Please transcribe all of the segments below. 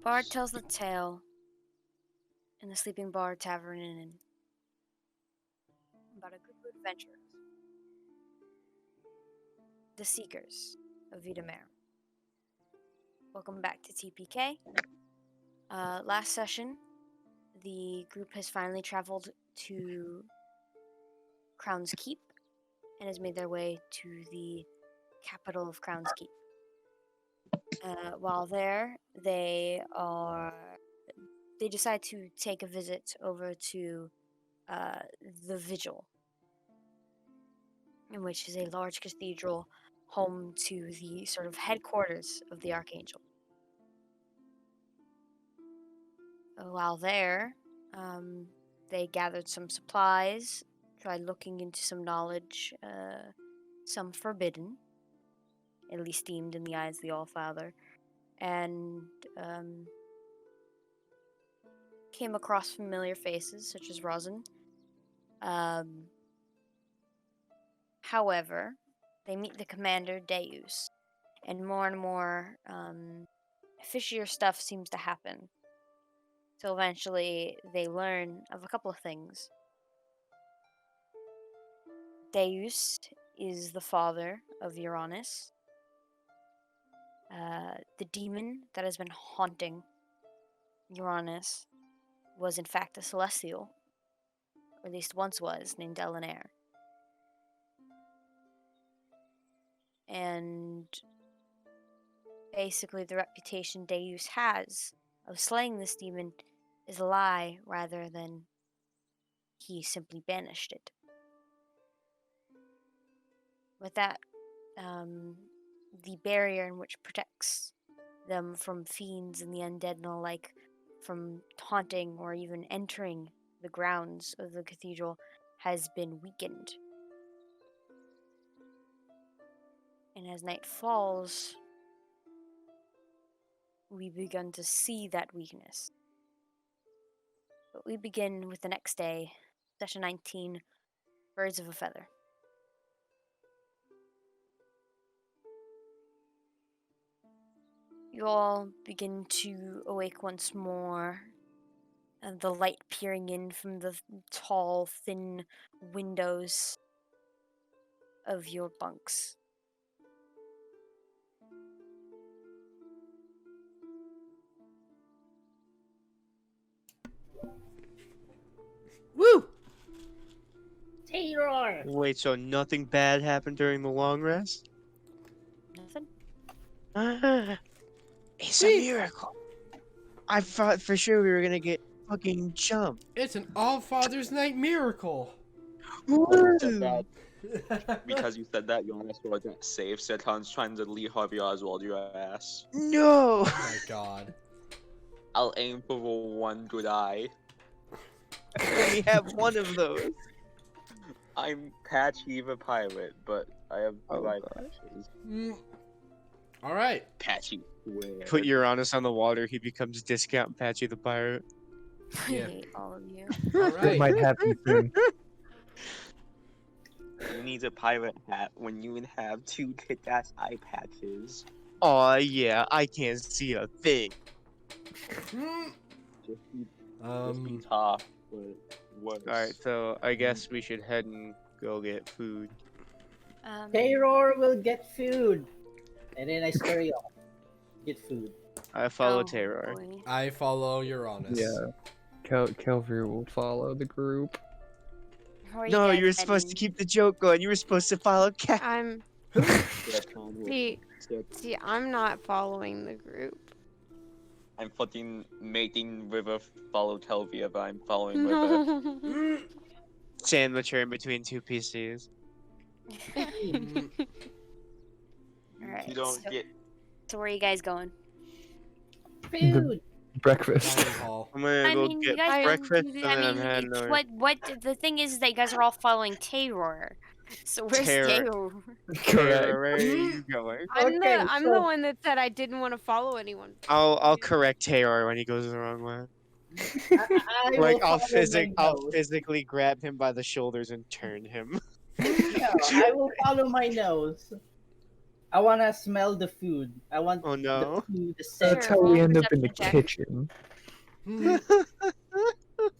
Bard tells the tale in the Sleeping Bar Tavern Inn about a group of adventurers, the Seekers of Vitamare. Welcome back to TPK. Last session, the group has finally traveled to Crown's Keep and has made their way to the capital of Crown's Keep. While there, they decide to take a visit over to the Vigil, in which is a large cathedral home to the sort of headquarters of the Archangel. While there, they gathered some supplies, tried looking into some knowledge, some forbidden, at least deemed in the eyes of the Allfather, and came across familiar faces such as Rosin. However, they meet the commander, Deus, and more fishier stuff seems to happen. So eventually, they learn of a couple of things. Deus is the father of Uranus. The demon that has been haunting Uranus was in fact a celestial, or at least once was, named Elenair. And basically the reputation Deus has of slaying this demon is a lie rather than he simply banished it. With that, the barrier in which protects them from fiends and the undead and the like from taunting or even entering the grounds of the cathedral has been weakened. And as night falls, we begin to see that weakness. But we begin with the next day, session 19, Birds of a Feather. You all begin to awake once more, and the light peering in from the tall, thin windows of your bunks. Woo! Taylor! Wait, so nothing bad happened during the long rest? Nothing? It's Sweet. a miracle. I thought for sure we were gonna get fucking jumped. It's an All Father's Night miracle. Woo! Because you said that, Jonas wasn't safe. Seton's trying to lead Harvey Oswald your ass. No! Oh my god. I'll aim for the one good eye. I only have one of those. I'm Patchy the pirate, but I have two eye God. patches. Alright. Patchy square. Put Uranus on the water, he becomes Discount Patchy the Pirate. I Yeah. hate all of you. Alright. That might happen soon. Who needs a pirate hat when you can have two kick-ass eye patches? Aw, yeah, I can't see a thing. Just be Um, tough, but worse. Alright, so I guess we should head and go get food. Taylor will get food. And then I scurry off. Get food. I follow oh, Terror. boy. I follow Uranus. Yeah. Kelvir will follow the group. How are No, guys you were supposed to heading? keep the joke going. You were supposed to follow Cat. I'm Seton will- see, Set- I'm not following the group. I'm fucking mating River follow Telvia, but I'm following River. No. Sandwich her in between two PCs. Alright, You don't so, get. so where are you guys going? Food! Breakfast. Dining hall. I'm gonna go you get guys breakfast, don't- and then I'm heading it's over. what the thing is that you guys are all following Terror. So where's Terror. Terror? Terror, where are you going? I'm Okay, the so- one that said I didn't want to follow anyone. I'll correct Terror when he goes the wrong way. I will Like I'll follow my I'll nose. physically grab him by the shoulders and turn him. No, I will follow my nose. I wanna smell the food. I want Oh no. the food, the scent. That's Sure, how roll we a end up in the perception check. kitchen. Hmm.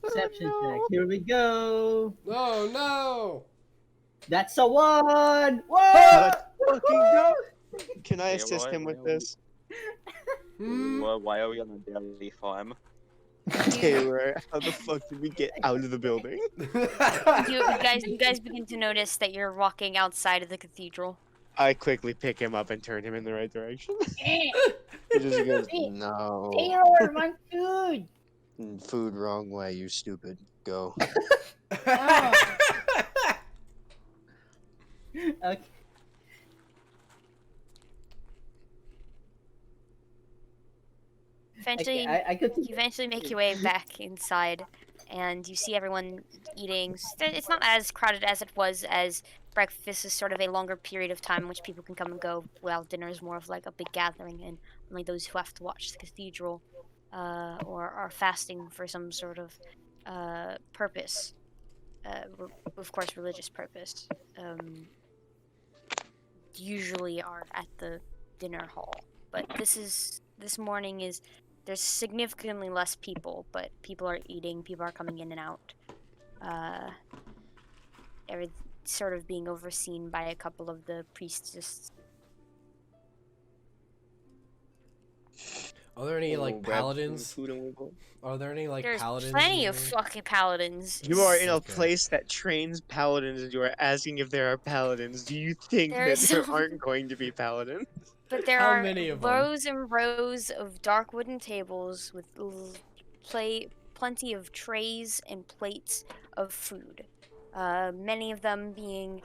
Perception Oh, check. Here we go. Oh no! That's a 1! Whoa! Let's fucking go. Can I Hey, assist him with why are we- this? Hmm. Why are we on a daily farm? Taylor, how the fuck did we get out of the building? You guys begin to notice that you're walking outside of the cathedral. I quickly pick him up and turn him in the right direction. He just goes, no. Taylor, my food! Food wrong way, you stupid. Go. Okay. Eventually, I could. you eventually make your way back inside, and you see everyone eating. It's not as crowded as it was, as breakfast is sort of a longer period of time in which people can come and go, while dinner is more of like a big gathering, and only those who have to watch the cathedral or are fasting for some sort of purpose, of course, religious purpose, usually are at the dinner hall. But this morning is. There's significantly less people, but people are eating, people are coming in and out. Every sort of being overseen by a couple of the priestesses. Are there any like We'll grab some paladins? food and we'll go. Are there any like There's paladins? plenty in of here? fucking paladins. You are in a Okay. place that trains paladins and you are asking if there are paladins. Do you think There's that there so- aren't going to be paladins? But there How are many of 'em? rows and rows of dark wooden tables with plenty of trays and plates of food. Many of them being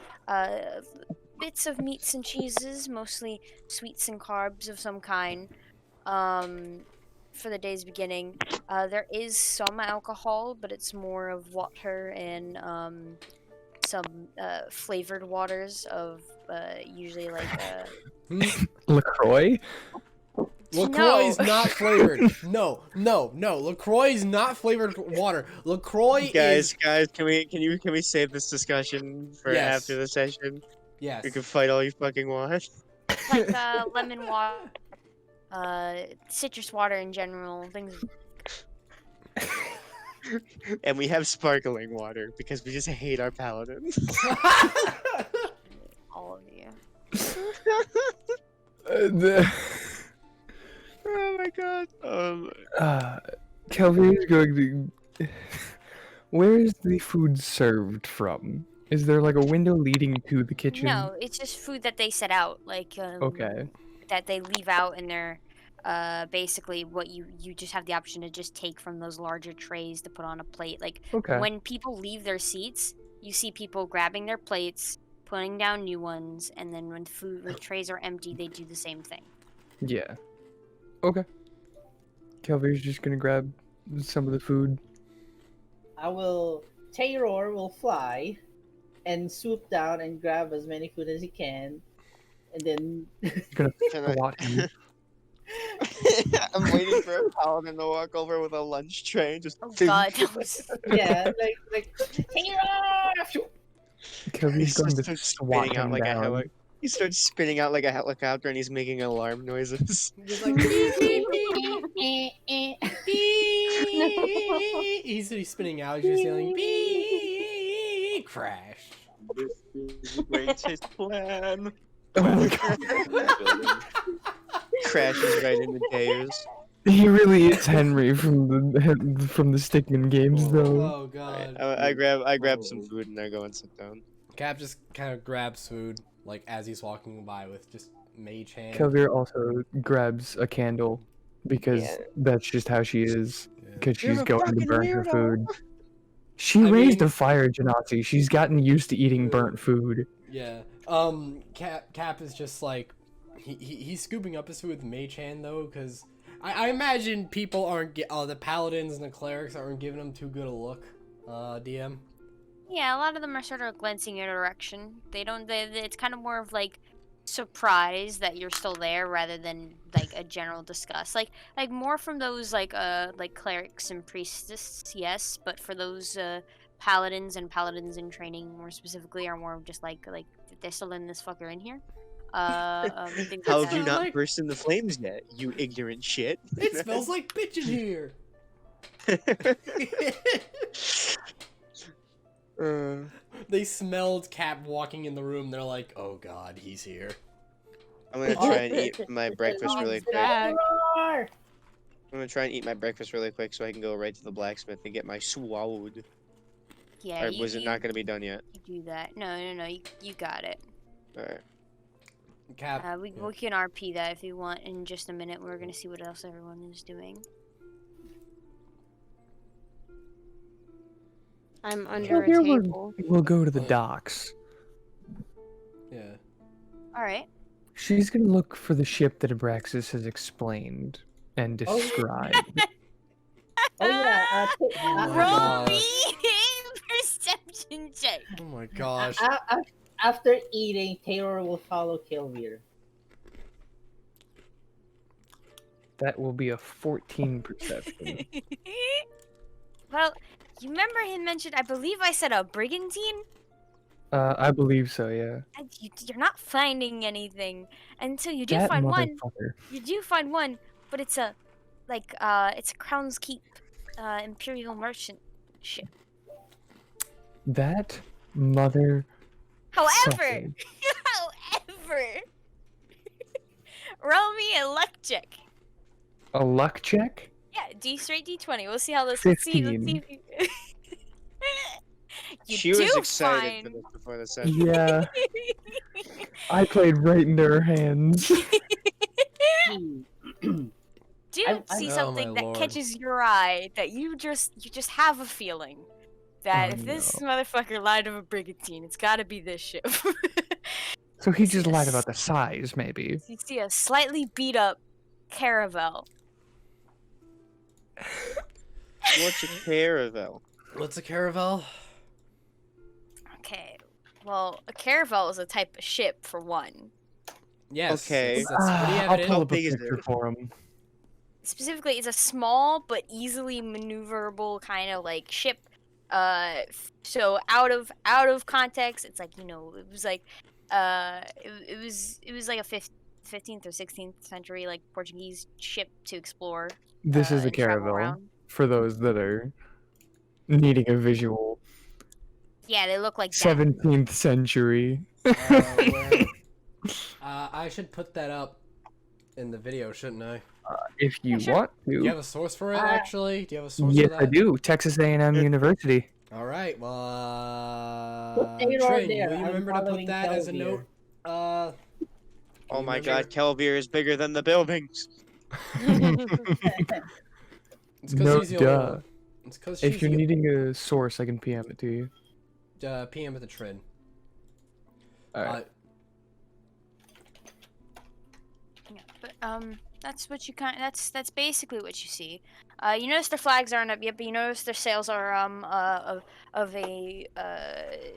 bits of meats and cheeses, mostly sweets and carbs of some kind. For the day's beginning, there is some alcohol, but it's more of water and some flavored waters of usually like Hmm? LaCroix? LaCroix is No. not flavored. No. LaCroix is not flavored water. LaCroix is Guys, can we save this discussion for Yes. after the session? yes. We can fight all you fucking want. like lemon water, citrus water in general, things. And we have sparkling water because we just hate our paladins. All of you. Oh my god. Kelvin is going to. Where is the food served from? Is there like a window leading to the kitchen? No, it's just food that they set out, like Okay. that they leave out in their basically what you just have the option to just take from those larger trays to put on a plate. Like Okay. when people leave their seats, you see people grabbing their plates, putting down new ones, and then when trays are empty, they do the same thing. Yeah. Okay. Kelvin's just gonna grab some of the food. Taylor will fly and swoop down and grab as many food as he can, and then He's gonna Can I- swat you. I'm waiting for a paladin to walk over with a lunch tray and just. Oh God, that was yeah, like Taylor. Kelvin's going to starts swat spinning out him like a down. He starts spinning out like a helicopter and he's making alarm noises. Just like beep, beep, beep, beep. He's spinning out. He's just yelling beep, crash. This is the greatest plan. Oh my God. Crashes right into Deus. He really is Henry from the Stickman games, though. Oh God. I grab some food and I go and sit down. Cap just kind of grabs food, like as he's walking by with just mage hand. Kelvir also grabs a candle because Yeah. that's just how she is. Yeah. Because You're she's a going to fucking burn her weirdo. food. She I raised mean- a fire, Genasi. She's gotten used to eating burnt food. Yeah. Cap is just like he's scooping up his food with mage hand though, because I imagine people aren't the paladins and the clerics aren't giving him too good a look. DM. Yeah, a lot of them are sort of glancing your direction. They don't. It's kind of more of like surprise that you're still there rather than like a general disgust. Like more from those like clerics and priestesses, yes, but for those paladins and paladins in training more specifically are more of just like they're still letting this fucker in here. things How like have you that. Smells not like- burst in the flames yet, you ignorant shit? It smells like bitch in here. Uh, They smelled Cap walking in the room. They're like, "Oh God, he's here." I'm gonna try and eat my breakfast He's really quick. back. Roar! I'm gonna try and eat my breakfast really quick so I can go right to the blacksmith and get my swallowed. Yeah, Or was it not gonna be done yet? you do that. No, you got it. Alright. Cap. We can RP that if you want in just a minute. We're gonna see what else everyone is doing. I'm So under a here table. we'll go to the docks. Yeah. All right. She's gonna look for the ship that Abraxas has explained and Oh. described. Oh yeah, Oh my Roll God. me perception check. Oh my gosh. after eating, Taylor will follow Kilvir. That will be a 14 perception. Well, you remember he mentioned, I believe I said a brigantine? I believe so, yeah. And you're not finding anything until you do That find one. motherfucker. You do find one, but it's a Crown's Keep Imperial merchant ship. That mother. However, roll me a luck check. A luck check? Yeah, straight D20. We'll see how this. Let's see if you. You She was do excited for find. this before the session. Yeah, I played right into her hands. Do I'm- see Oh, something my that lord. catches your eye that you just have a feeling that Oh, if this motherfucker lied of a brigantine, it's got to be this ship. So he just lied about the size, maybe. You see a slightly beat up caravel. What's a caravel? What's a caravel? Okay, well, a caravel is a type of ship for one. Yes. Okay. That's pretty I'll evident. pull How up a big is picture it? for him. Specifically, it's a small but easily maneuverable kind of like ship. So out of context, it's like, it was like it was like a 15th or 16th century like Portuguese ship to explore. This is a and travel caravel around. for those that are needing a visual. Yeah, they look like that. 17th century. Where- I should put that up in the video, shouldn't I? If you sure. want Do you to. have a source for it, actually? Do you have a source Yes, for that? I do. Texas A&M University. All right. Well, Put Taylor Trin, there. will you I'm remember to put following that as a Kelvir. note? Oh you my remember? god, Kelvir is bigger than the buildings. It's 'cause No she's the only duh. one. It's 'cause she's If you're the needing a source, I can PM it to you. PM at the Trin. Alright. Yeah, but that's what you that's basically what you see. You notice their flags aren't up yet, but you notice their sails are of a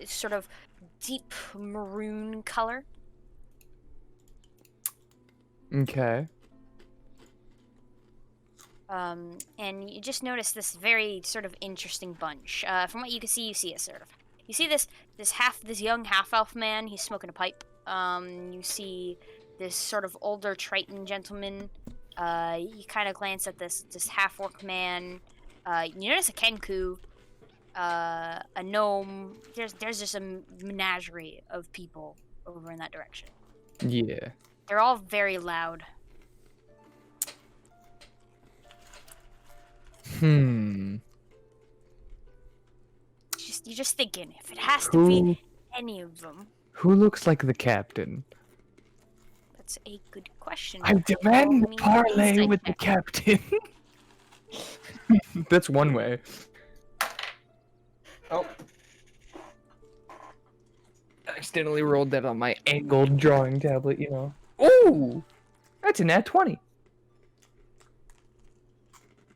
sort of deep maroon color. Okay. And you just notice this very sort of interesting bunch. From what you can see, you see this young half elf man. He's smoking a pipe. You see this sort of older Triton gentleman. You kind of glance at this half orc man. You notice a Kenku, a gnome. There's just a menagerie of people over in that direction. Yeah. They're all very loud. Hmm. You're just thinking if it has to be Who any of them. who looks like the captain? That's a good question. I Roll demand me parlay insight with the check. captain. That's one way. Oh. Accidentally rolled that on my angled drawing tablet, you know. Ooh! That's a nat 20.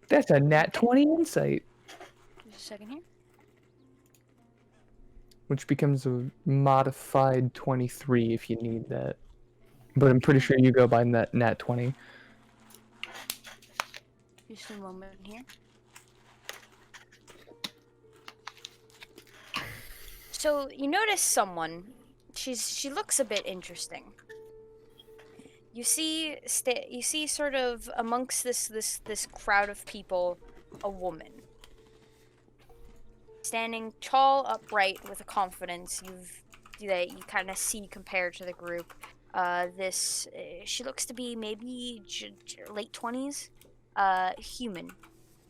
That's a nat 20 insight. Just a second here. Which becomes a modified 23 if you need that. But I'm pretty sure you go by nat 20. Just a moment here. So you notice someone. She looks a bit interesting. you see sort of amongst this crowd of people, a woman standing tall, upright, with a confidence that you kind of see compared to the group. She looks to be maybe late 20s, human.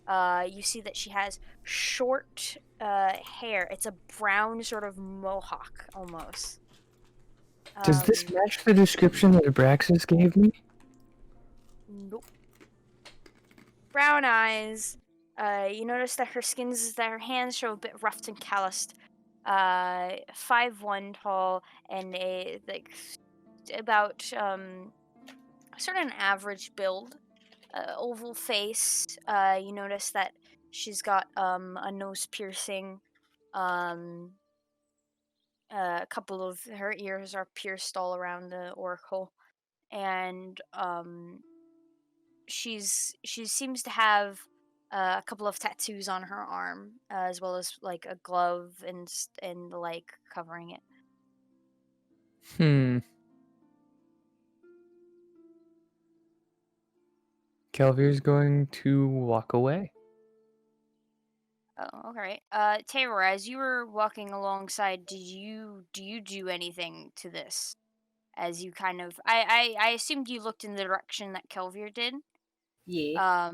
You see that she has short hair. It's a brown sort of mohawk almost. Does this Um, match the description that Abraxas gave me? Nope. Brown eyes. You notice that her hands show a bit roughed and calloused. 5'1" tall and about sort of an average build. Oval face. You notice that she's got a nose piercing. Um, a couple of her ears are pierced all around the auricle, and she seems to have a couple of tattoos on her arm, as well as like a glove and the like covering it. Kelvier's going to walk away. Oh, okay. Taylor, as you were walking alongside, do anything to this? As you kind of, I assumed you looked in the direction that Kelvier did. Yeah.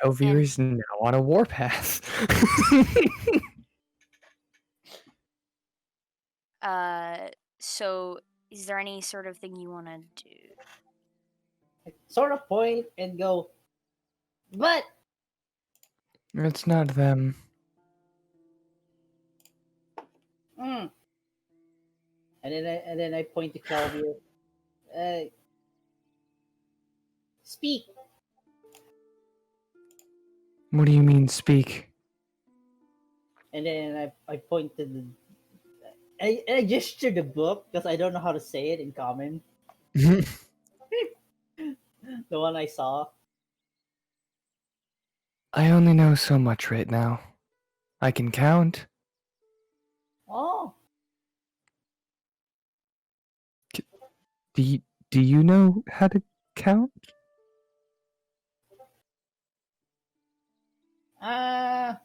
Kelvier And is now on a warpath. so is there any sort of thing you want to do? Sort of point and go, but It's not them. mm. And then I point to Calvia. Speak. What do you mean, speak? And then I point to I gesture the book because I don't know how to say it in common. The one I saw. I only know so much right now. I can count. Oh, Do you know how to count? ah.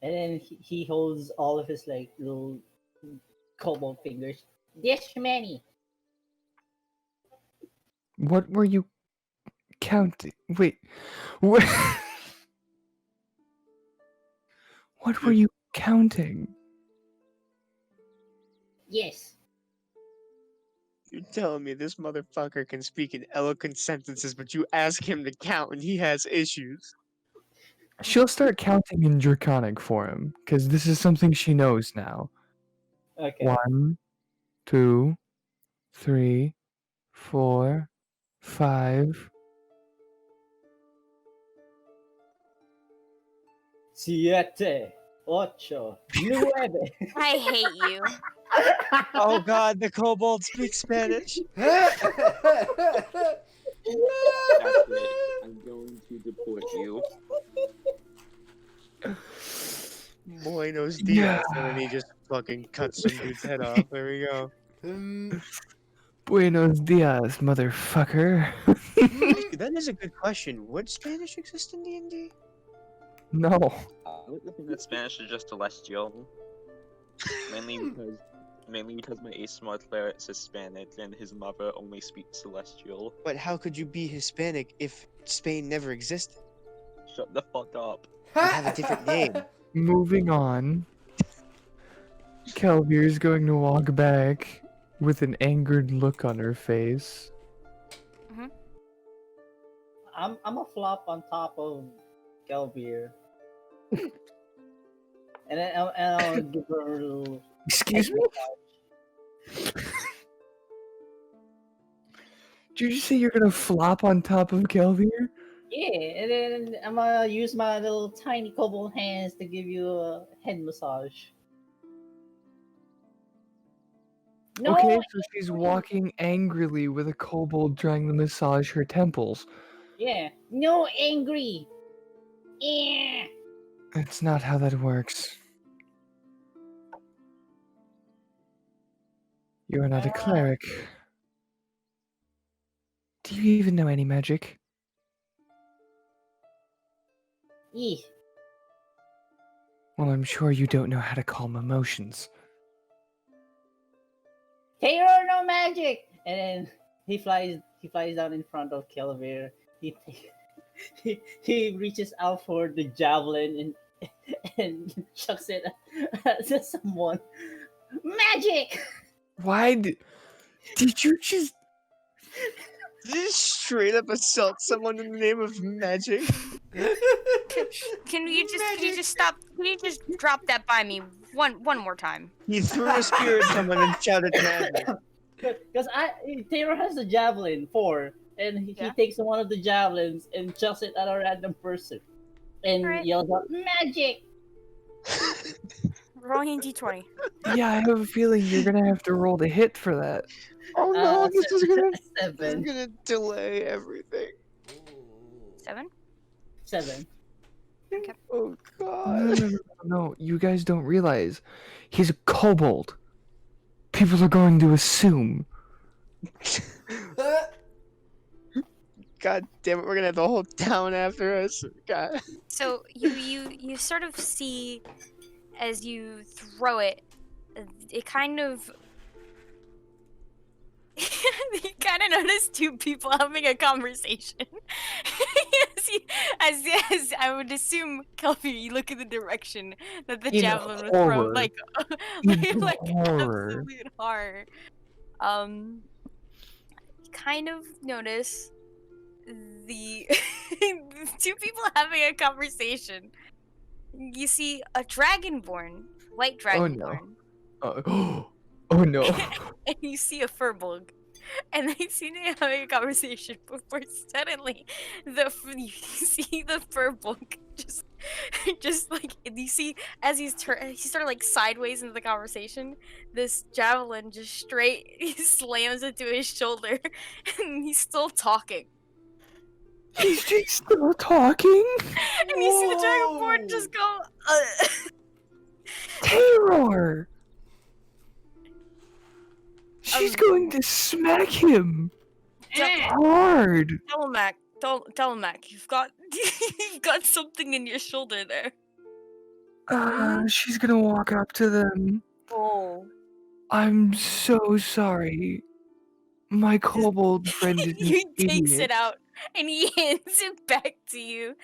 And then he holds all of his like little cobalt fingers. This many. What were you counting? Wait. What, what were you counting? Yes. You're telling me this motherfucker can speak in eloquent sentences, but you ask him to count and he has issues. She'll start counting in Draconic for him, because this is something she knows now. Okay. 1, 2, 3, 4, 5. Siete, ocho, nueve. I hate you. Oh god, the kobold speaks Spanish. That's it. I'm going to deport you. Buenos dias, Yeah. and then he just fucking cuts some dude's head off. There we go. Buenos dias, motherfucker. Actually, that is a good question. Would Spanish exist in D&D? No. I like to think that Spanish is just celestial. Mainly because my ace smart cleric is Hispanic and his mother only speaks celestial. But how could you be Hispanic if Spain never existed? Shut the fuck up. You have a different name. Moving on. Kelvier's going to walk back with an angered look on her face. I'm a flop on top of Galvier. And then I'll give her a little. Excuse me? Did you say you're gonna flop on top of Kelvier? Yeah, and then I'm gonna use my little tiny kobold hands to give you a head massage. No, Okay, so she's walking angrily with a kobold trying to massage her temples. yeah, no angry. Yeah. That's not how that works. You are not a cleric. Do you even know any magic? Eeh. Well, I'm sure you don't know how to calm emotions. Taylor, no magic! And then he flies down in front of Kelvir. He he reaches out for the javelin and chucks it at someone. Magic! Why did you just... Did you straight up assault someone in the name of magic? Can you just stop? Can you just drop that by me one more time? He threw a spear at someone and shouted magic. Because Taylor has the javelin 4, and he Yeah. takes one of the javelins and chucks it at a random person, and Alright. yells out magic. Rolling d20. Yeah, I have a feeling you're gonna have to roll the hit for that. Oh no, this is gonna 7. delay everything. 7. 7. Oh No, god. no, you guys don't realize. He's a kobold. People are going to assume. God damn it, we're gonna have the whole town after us. God. So you sort of see as you throw it, it kind of. You kind of notice two people having a conversation. as I would assume, Kelvin, you look in the direction that the In javelin was thrown, horror. like In like horror. absolute horror. You kind of notice the two people having a conversation. You see a dragonborn, white Oh, dragonborn, no. Oh no. and you see a furbolg. And they seem to be having a conversation before suddenly you see the furbolg just like, and you see as he started like sideways into the conversation, this javelin just straight slams into his shoulder, and he's still talking. He's just still talking? And you see the dragonborn just go, Terror! She's going to smack him hard. Telemac, you've got you've got something in your shoulder there. She's gonna walk up to them. Oh. I'm so sorry. My kobold friend is an He takes idiot. it out and he hands it back to you.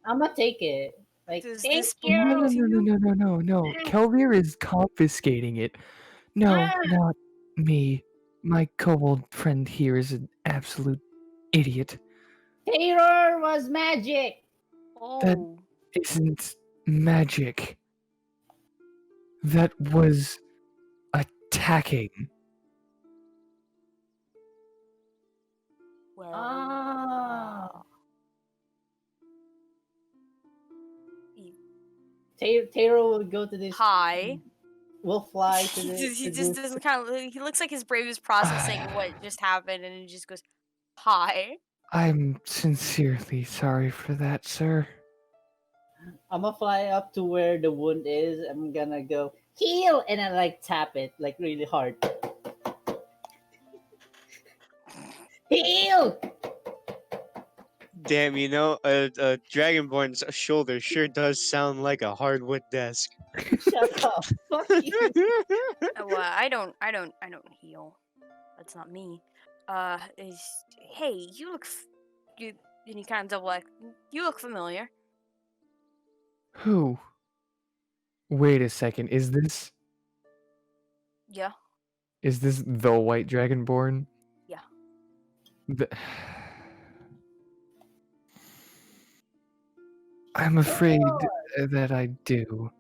I'm gonna take it. Like, Does thank this you. No, belong no, to no, you? no, no, no, no. Kelvir is confiscating it. No, Ah. not me. My kobold friend here is an absolute idiot. Taylor was magic. Oh. Isn't magic. That was attacking. Well. Ah. He- Taylor will go to this. Hi. We'll fly to He this. just doesn't kind of. He looks like his brain is processing what just happened, and he just goes, "Hi." I'm sincerely sorry for that, sir. I'm gonna fly up to where the wound is. I'm gonna go heal, and I like tap it like really hard. Heal. Damn, you know, a dragonborn's shoulder sure does sound like a hardwood desk. Shut up. Fuck you. Well, I don't heal. That's not me. Hey, you look. You. And he kind of double like. You look familiar. Who? Wait a second, is this Yeah. the white dragonborn? Yeah. I'm afraid that I do.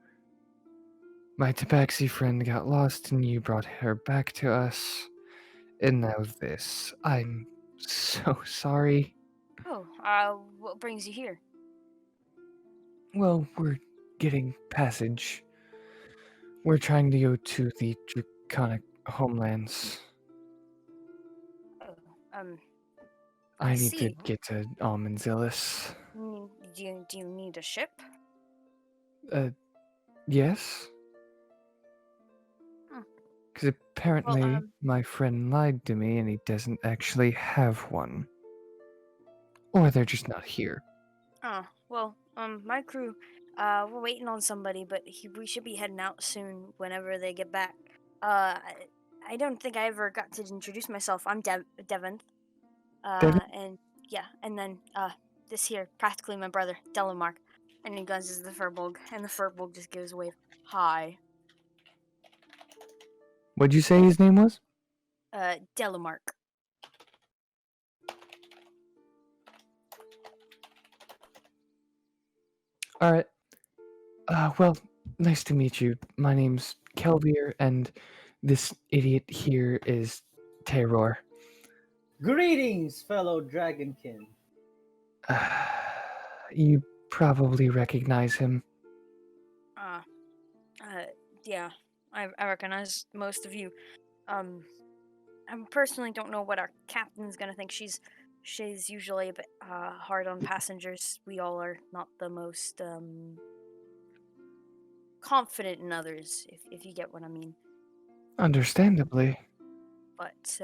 My tabaxi friend got lost and you brought her back to us. And now this. I'm so sorry. Oh. What brings you here? Well, we're getting passage. We're trying to go to the draconic homelands. Oh. I I need to see. get to Almanzillis. Do you need a ship? Yes? Because apparently Well, my friend lied to me and he doesn't actually have one. Or they're just not here. My crew, we're waiting on somebody, but we should be heading out soon whenever they get back. I don't think I ever got to introduce myself. I'm Devon. Devin? And yeah, and then this here, practically my brother, Delamark. And he guns the Furbolg, and the Furbolg just gives a wave. Hi. What'd you say his name was? Delamark. Alright. Well, nice to meet you. My name's Kelvier, and this idiot here is Terror. Greetings, fellow dragonkin. You probably recognize him. Yeah, I recognize most of you. I personally don't know what our captain's gonna think. She's usually a bit hard on passengers. We all are not the most confident in others, if you get what I mean. Understandably. But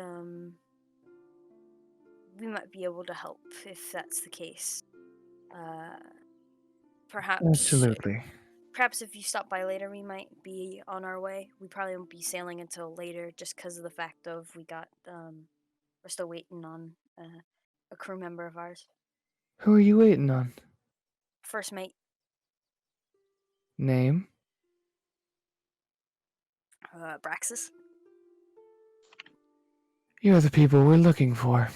we might be able to help if that's the case. Perhaps Absolutely. Perhaps if you stop by later, we might be on our way. We probably won't be sailing until later, just because of the fact of we're still waiting on a crew member of ours, Who are you waiting on? first mate. Name? Braxis. You're the people we're looking for.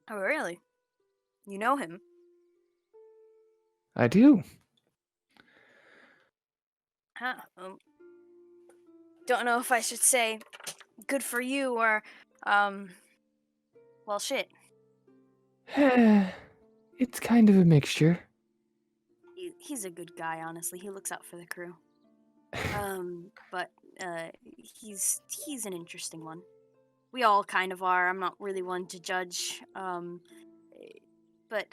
Oh, really? You know him? I do. Huh. Don't know if I should say good for you or well, shit. It's kind of a mixture. He's a good guy, honestly. He looks out for the crew. But he's an interesting one. We all kind of are. I'm not really one to judge. But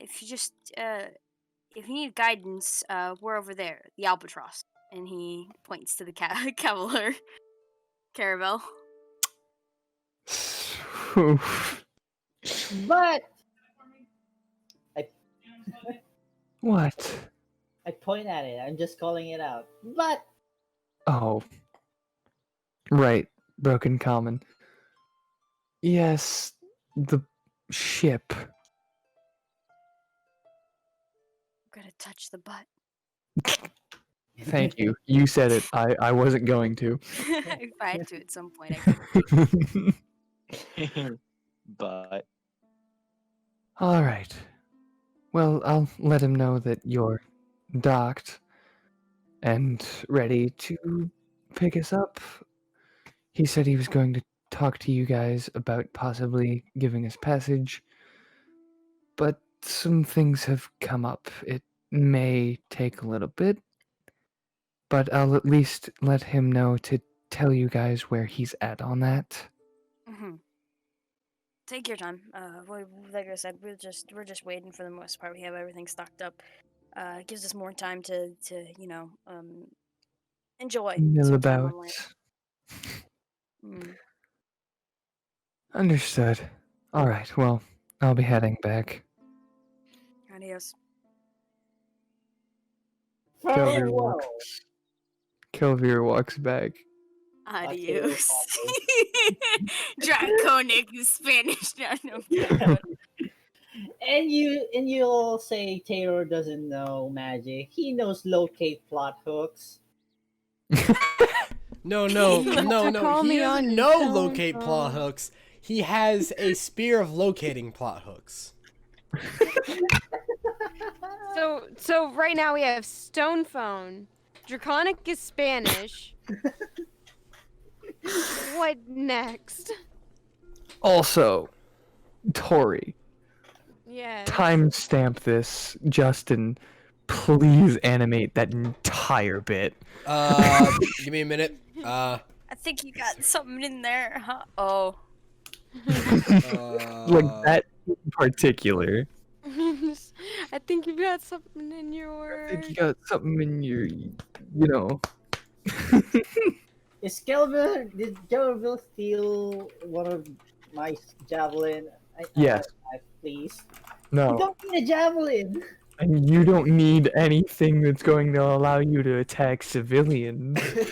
if you just if you need guidance, we're over there, the Albatross, and he points to the Cavalier caravel. But What? I point at it. I'm just calling it out. But Oh. Right. Broken Common. Yes, the ship. Gotta touch the butt. Thank you. You said it. I wasn't going to. If I had to at some point, I could. But All right. Well, I'll let him know that you're docked and ready to pick us up. He said he was going to talk to you guys about possibly giving us passage, but some things have come up. It may take a little bit, but I'll at least let him know to tell you guys where he's at on that. Mm-hmm. Take your time. Like I said, we're just waiting for the most part. We have everything stocked up. It gives us more time to enjoy Mill some time about. on land. Mm. Understood. All right. Well, I'll be heading back. Adios. Kelvir farewell. walks. Kelvir walks back. Adios. Draconic in Spanish. No. And you'll say Taylor doesn't know magic. He knows locate plot hooks. No. Call He me on doesn't your know cell locate plot phone. hooks. He has a spear of locating plot hooks. So right now we have Stone Phone. Draconic is Spanish. What next? Also, Tori, Yeah. timestamp this. Justin, please animate that entire bit. Give me a minute. I think you got something in there, huh? Oh. Like that in particular. I think you've got something in your. I think you got something in your, you know. Is Kelvin? Did Kelvin steal one of my javelin? Yes. Please. You No. don't need a javelin. And you don't need anything that's going to allow you to attack civilians. Take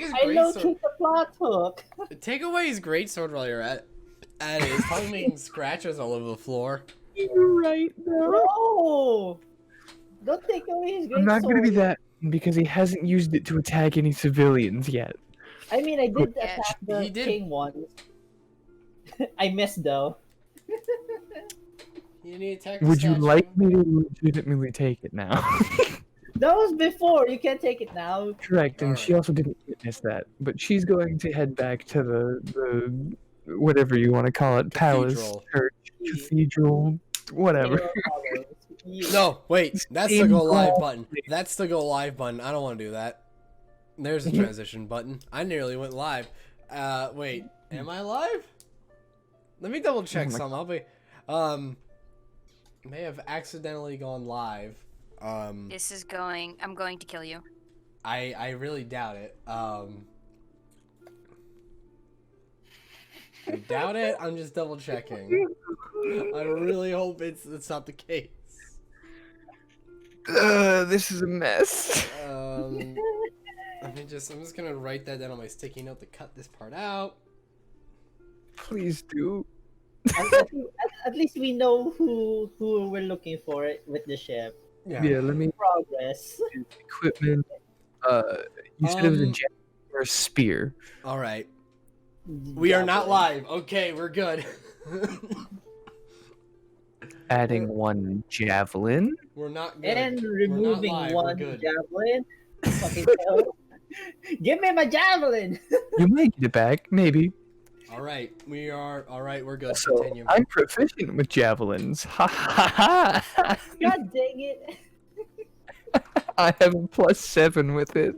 his I great sword. locate the plot hook. Take away his great sword while you're at it. He's probably making scratches all over the floor. You're right, no. No! Don't take away his great I'm not sword. gonna be that because he hasn't used it to attack any civilians yet. I mean, I did Yeah, attack the he did. king once. I missed though. You need to attack the Would you statue. like me to legitimately take it now? That was before. You can't take it now. Correct, and she Alright. also didn't witness that. But she's going to head back to the whatever you want to call it, palace, Cathedral. church, cathedral, whatever. Halo follows. You- No, wait. That's the Same go live goal. button. That's the go live button. I don't want to do that. There's the transition button. I nearly went live. Wait. Am I live? Let me double check Oh my- something. I'll be. May have accidentally gone live. This is going. I'm going to kill you. I really doubt it. I doubt it. I'm just double checking. I really hope it's not the case. This is a mess. I'm just gonna write that down on my sticky note to cut this part out. Please do. At least we know who we're looking for with the ship. Yeah, let me Progress. equipment. You said it was a Um, jet or a spear. All right. We are not live. Okay, we're good. Adding one javelin. We're not good. And We're not removing live. We're one good. javelin. Fucking hell. Give me my javelin. You might get it back, maybe. All right, we are. All right, we're good. So Continue. I'm proficient with javelins. Ha ha ha! God dang it. I have a +7 with it.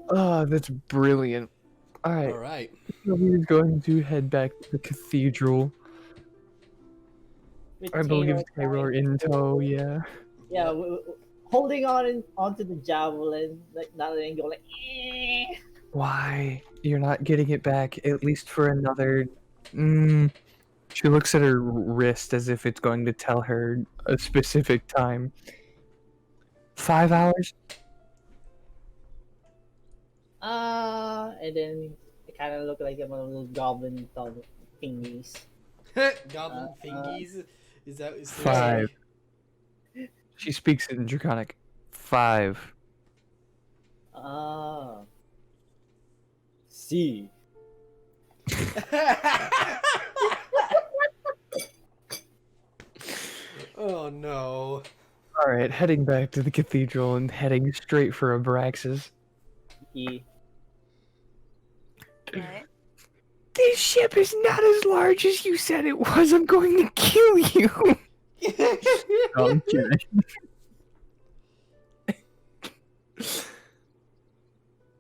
Oh, that's brilliant. All Alright, right. so he's going to head back to the cathedral. With I believe Taylor Taylor in tow, yeah. Yeah, holding onto the javelin, like not letting go, like. Eh. Why? You're not getting it back, at least for another... She looks at her wrist as if it's going to tell her a specific time. 5 hours? And then it kind of looked like one of those goblin thingies. Goblin fingies. Is that is 5. She speaks in Draconic. 5. See. Oh no. Alright, heading back to the cathedral and heading straight for Abraxas. E. Right. This ship is not as large as you said it was. I'm going to kill you. No, I'm kidding.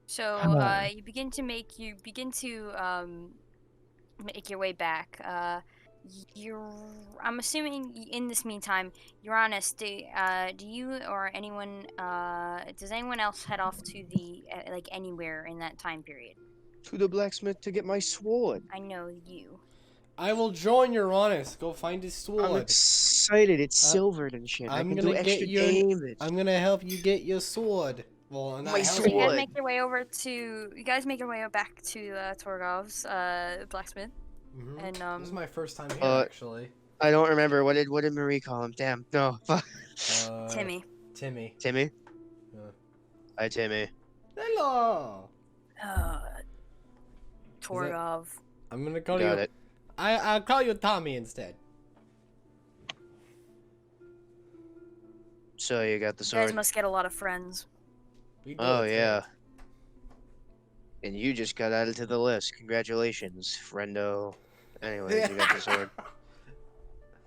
So Come on. you begin to make your way back. I'm assuming in this meantime, Uranus, do you or anyone does anyone else head off to the like anywhere in that time period? To the blacksmith to get my sword. I know you. I will join Uranus. Go find his I'm sword. excited. It's silvered and shit. I I'm can gonna do get extra your- damage. I'm gonna help you get your sword. Well, not My help So you. you guys sword. make your way over to back to Torgov's blacksmith, Mhm. and This is my first time here, actually. I don't remember what did Marie call him? Damn. No. Fuck. Timmy. Timmy. Timmy. Yeah. Hi, Timmy. Hello. Torgov. I'm gonna call Got you. it. I'll call you Tommy instead. So you got the You guys sword. must get a lot of friends. We do Oh it yeah. first. And you just got added to the list. Congratulations, friendo. Anyways, you got the sword.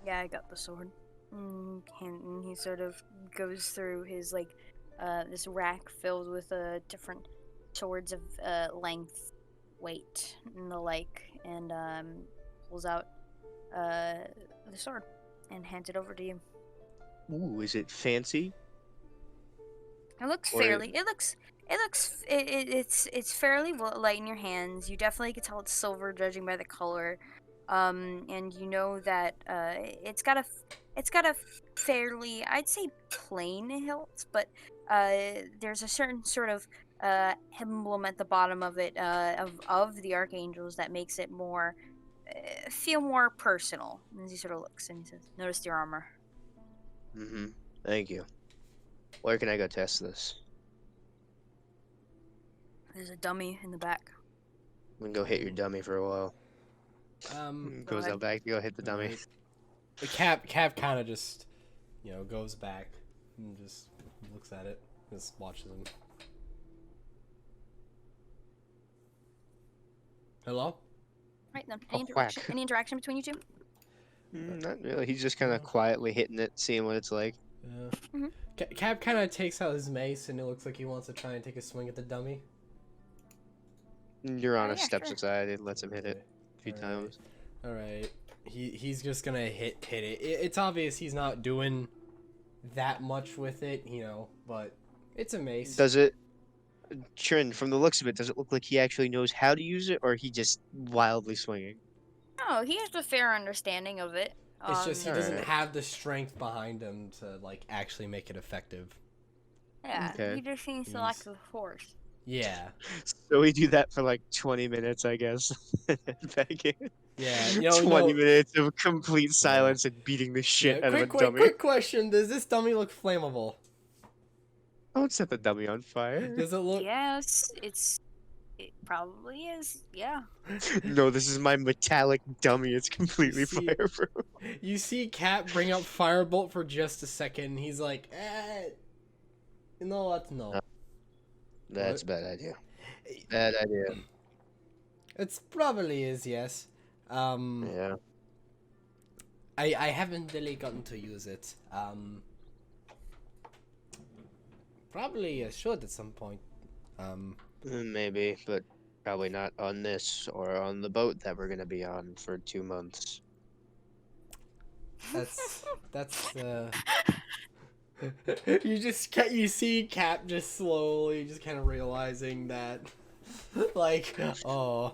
Yeah, I got the sword. And he sort of goes through his like this rack filled with different swords of length, weight, and the like, and pulls out the sword and hands it over to you. Ooh, is it fancy? It looks Or- fairly. It's fairly light in your hands. You definitely can tell it's silver, judging by the color. And you know that it's got a fairly, I'd say, plain hilt, but there's a certain sort of emblem at the bottom of it of the archangels that makes it more feel more personal. And he sort of looks and he says, "Notice your armor." Mm-hmm. Thank you. Where can I go test this? There's a dummy in the back. We can go hit your dummy for a while. Go Goes ahead. out back to go hit the dummy. Alright. The Cap kind of just, goes back and just looks at it, just watches him. Hello? Right then. Oh, whack. Any interaction between you two? Not really. He's just kind of No. quietly hitting it, seeing what it's like. Yeah. Mhm. Cap kind of takes out his mace, and it looks like he wants to try and take a swing at the dummy. Your Honor yeah, steps sure. aside and lets him hit it a few Alright. times. All right, he's just gonna hit it. It's obvious he's not doing that much with it, but it's a mace. Does it, Trin, from the looks of it, does it look like he actually knows how to use it, or he just wildly swinging? No, he has a fair understanding of it. It's just he doesn't Alright. have the strength behind him to actually make it effective. Yeah, Okay. he just seems to He's- lack the force. Yeah, So we do that for like 20 minutes, I guess. Back in. yeah. 20 minutes of complete silence and beating the shit out of a dummy. Quick question: does this dummy look flammable? Don't set the dummy on fire. Does it look? Yes, it probably is. Yeah. No, this is my metallic dummy. It's completely See- fireproof. You see Cap bring up Firebolt for just a second. And he's like, no, that's no. That's a What? bad idea. Bad idea. It's probably is, yes. Yeah. I haven't really gotten to use it. Probably should at some point. Maybe, but probably not on this or on the boat that we're gonna be on for 2 months. That's you see Cap just slowly just kind of realizing that, oh,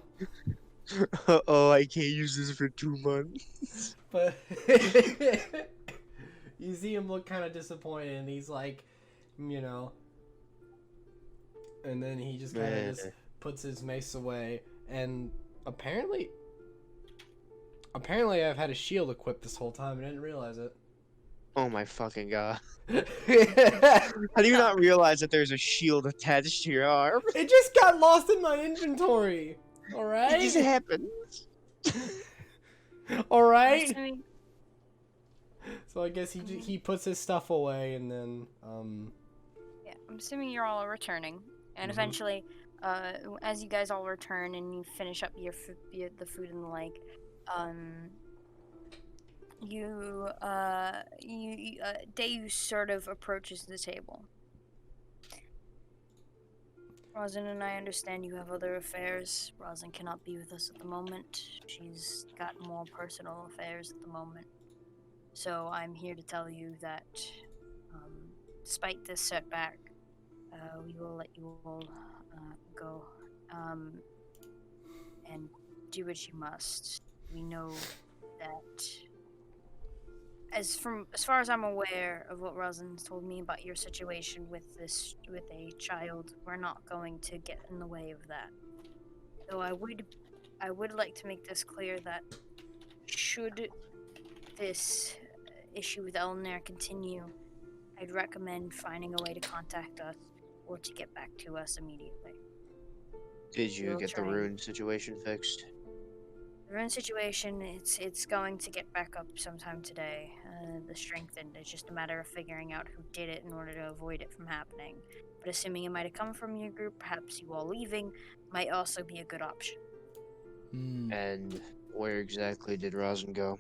Oh, I can't use this for 2 months. but you see him look kind of disappointed, and he's like, and then he just kind of just puts his mace away, and apparently I've had a shield equipped this whole time and I didn't realize it. Oh my fucking god. It How do you not realize that there's a shield attached to your arm? just got lost in my inventory. All It just right. happens. All I'm right. assuming, So I guess he puts his stuff away, and then yeah, I'm assuming you're all returning, and Mhm. eventually, as you guys all return and you finish up the food and the like, Deus sort of approaches the table. Rosin and I understand you have other affairs. Rosin cannot be with us at the moment. She's got more personal affairs at the moment. So I'm here to tell you that, despite this setback, we will let you all go and do what you must. We know that, as far as I'm aware of what Rosin's told me about your situation with a child, we're not going to get in the way of that. Though I would like to make this clear that should this issue with Elnair continue, I'd recommend finding a way to contact us or to get back to us immediately. Did you We'll get the try. rune situation fixed? The rune situation, it's going to get back up sometime today. The strengthened. It's just a matter of figuring out who did it in order to avoid it from happening. But assuming it might have come from your group, perhaps you all leaving might also be a good option. And where exactly did Rosin go?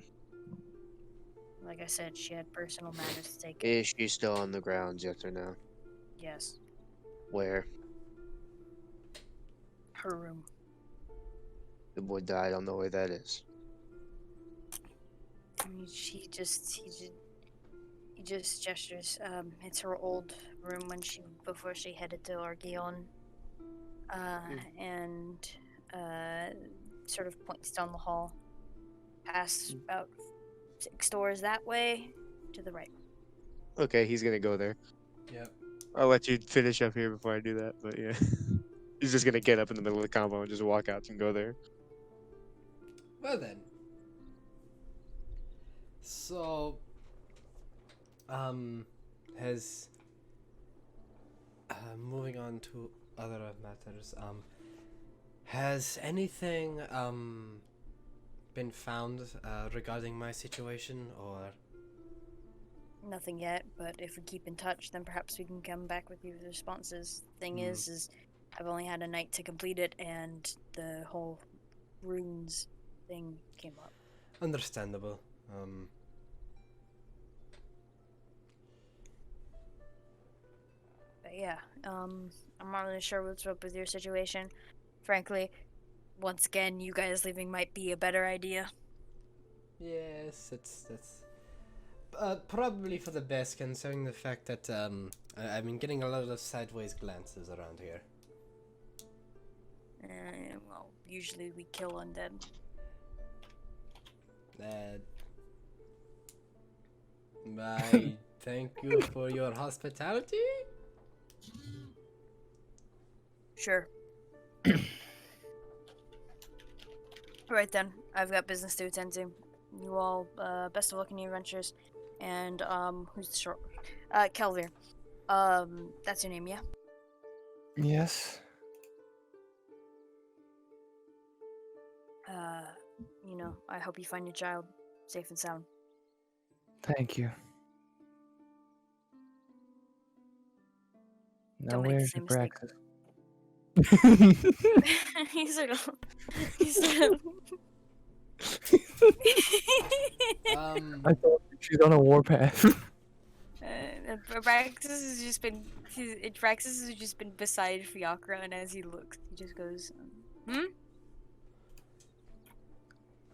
Like I said, she had personal matters to take care of. Is she still on the grounds, yes or no? Yes, Where? her room. The boy died, I don't know where that is. I mean, he just gestures. It's her old room before she headed to Argion, and sort of points down the hall, past about 6 doors that way, to the right. Okay, he's gonna go there. Yep. I'll let you finish up here before I do that, but yeah. He's just gonna get up in the middle of the combo and just walk out and go there. Well then. So, has moving on to other matters. Has anything been found regarding my situation, or? Nothing yet, but if we keep in touch, then perhaps we can come back with you with responses. Thing is I've only had a night to complete it, and the whole runes thing came up. Understandable. But yeah, I'm not really sure what's up with your situation. Frankly, once again, you guys leaving might be a better idea. Yes, that's probably for the best, considering the fact that I've been getting a lot of sideways glances around here. Well, usually we kill undead. I thank you for your hospitality. Sure. Right then, I've got business to attend to. You all, best of luck in your adventures. And, who's the short? Kelvir. That's your name, yeah? Yes. You know, I hope you find your child safe and sound. Thank you. Now Don't make the where's same mistake. Abraxas? He's sort of... I thought she's on a warpath. Abraxas has just been beside Fiacra, and as he looks, he just goes,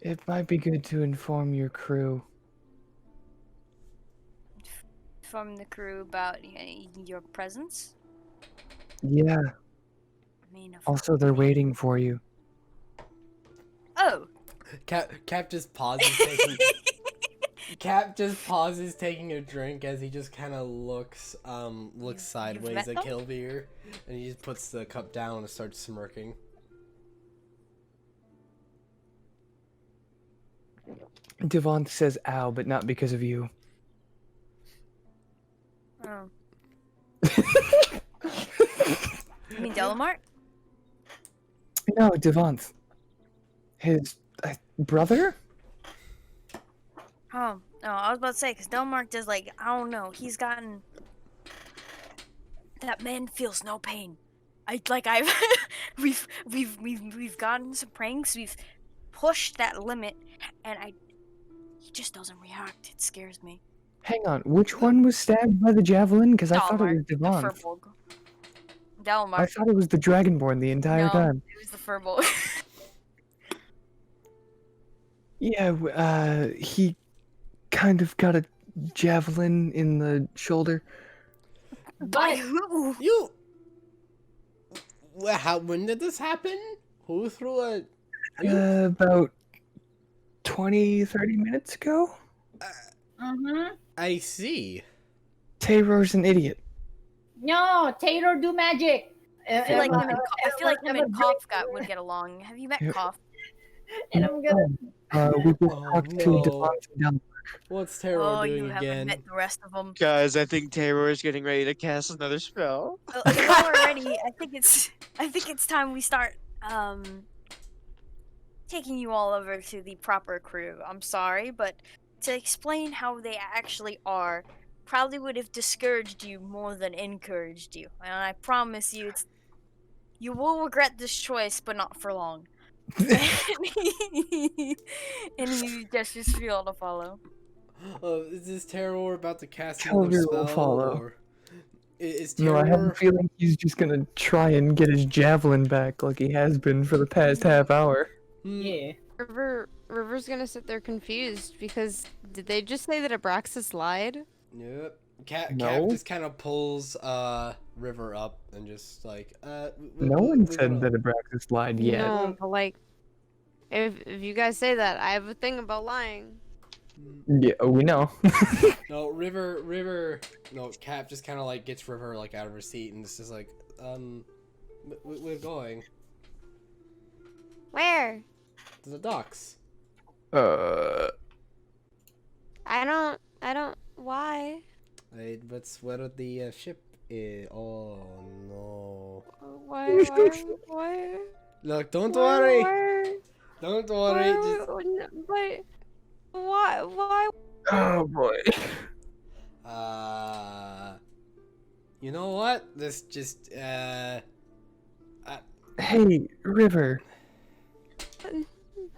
It might be good to inform your crew. from the crew about your presence. Yeah. I mean, Also, they're waiting for you. Oh. Cap just pauses taking. Cap just pauses taking a drink as he just kind of looks sideways met at them? Kilbeer, and he just puts the cup down and starts smirking. Devon says ow, but not because of you. Oh. You mean Delamart? No, Devont. His brother? Oh, no, I was about to say, because Delamart does, like, I don't know, he's gotten... That man feels no pain. We've gotten some pranks, we've pushed that limit, and he just doesn't react. It scares me. Hang on, which one was stabbed by the javelin? Because I thought it was Delamart, the Devon. Furbolg. Delamart. I thought it was the Dragonborn the entire No, time. it was the Furbolg. Yeah, he kind of got a javelin in the shoulder. By who? You. When did this happen? Who threw a? About 20, 30 minutes ago? I see. Taylor's an idiot. No, Taylor do magic. I feel like him and Koff breakthrough. would get along. Have you met Yeah. Koff? And I'm gonna. We just Oh, talked to no. Devon down. What's Terror Oh, doing you haven't again? met the rest of them. Guys, I think Terror is getting ready to cast another spell. While we're ready, I think it's time we start taking you all over to the proper crew. I'm sorry, but to explain how they actually are probably would have discouraged you more than encouraged you. And I promise you, you will regret this choice, but not for long. And you just feel to follow. Is this Terror about to cast Kelvir another will spell? follow. Or is No, I have a Terror? feeling he's just gonna try and get his javelin back like he has been for the past half hour. Yeah. River's gonna sit there confused because did they just say that Abraxas lied? Yep. Cap No. just kind of pulls River up and just like No one we said gotta- that Abraxas lied yet. No, but like, if you guys say that, I have a thing about lying. Yeah, we know. No, River. No, Cap just kind of like gets River like out of her seat and just is like, we're going Where? to the docks. uh, I don't. Why? That's where the ship is. Oh no! Why? Look, don't worry. Why? Don't worry. Just, But why? oh boy. you know what? This just Hey, River,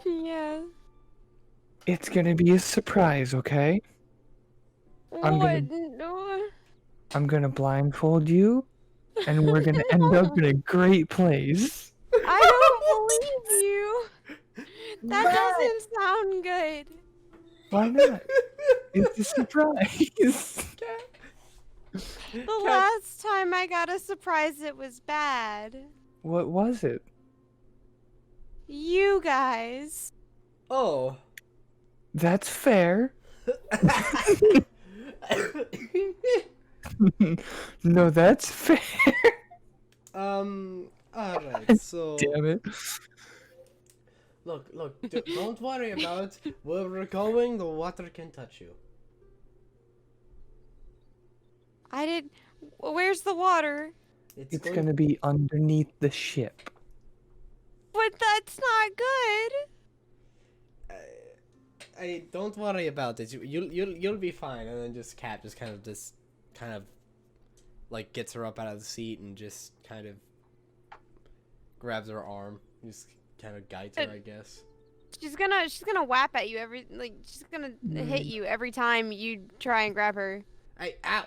Yeah. it's gonna be a surprise, okay? I'm What? gonna- No. I'm gonna blindfold you, and we're gonna end up in a great place. I don't believe you. That doesn't sound good. Why not? It's a surprise. The last time I got a surprise, it was bad. What was it? You guys. oh. That's fair. No, that's fair. Alright, so Damn it. look, don't worry about where we're going, the water can touch you. I did. Where's the water? It's going- gonna be underneath the ship. But that's not good. I don't worry about it. You'll be fine. And then just Cap just kind of like gets her up out of the seat and just kind of grabs her arm, just kind of guides her, I guess. She's gonna whap at you she's gonna hit you every time you try and grab her. Ow,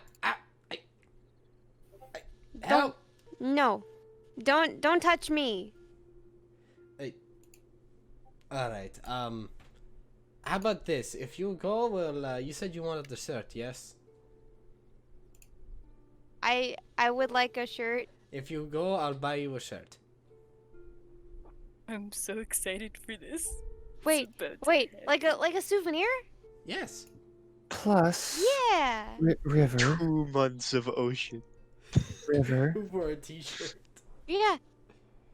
Don't. No. Don't touch me. All right. How about this? If you go, well, you said you wanted the shirt, yes? I would like a shirt. If you go, I'll buy you a shirt. I'm so excited for this. Wait, like a souvenir? Yes. Plus, Yeah. River, 2 months of ocean. River, For a T-shirt. Yeah.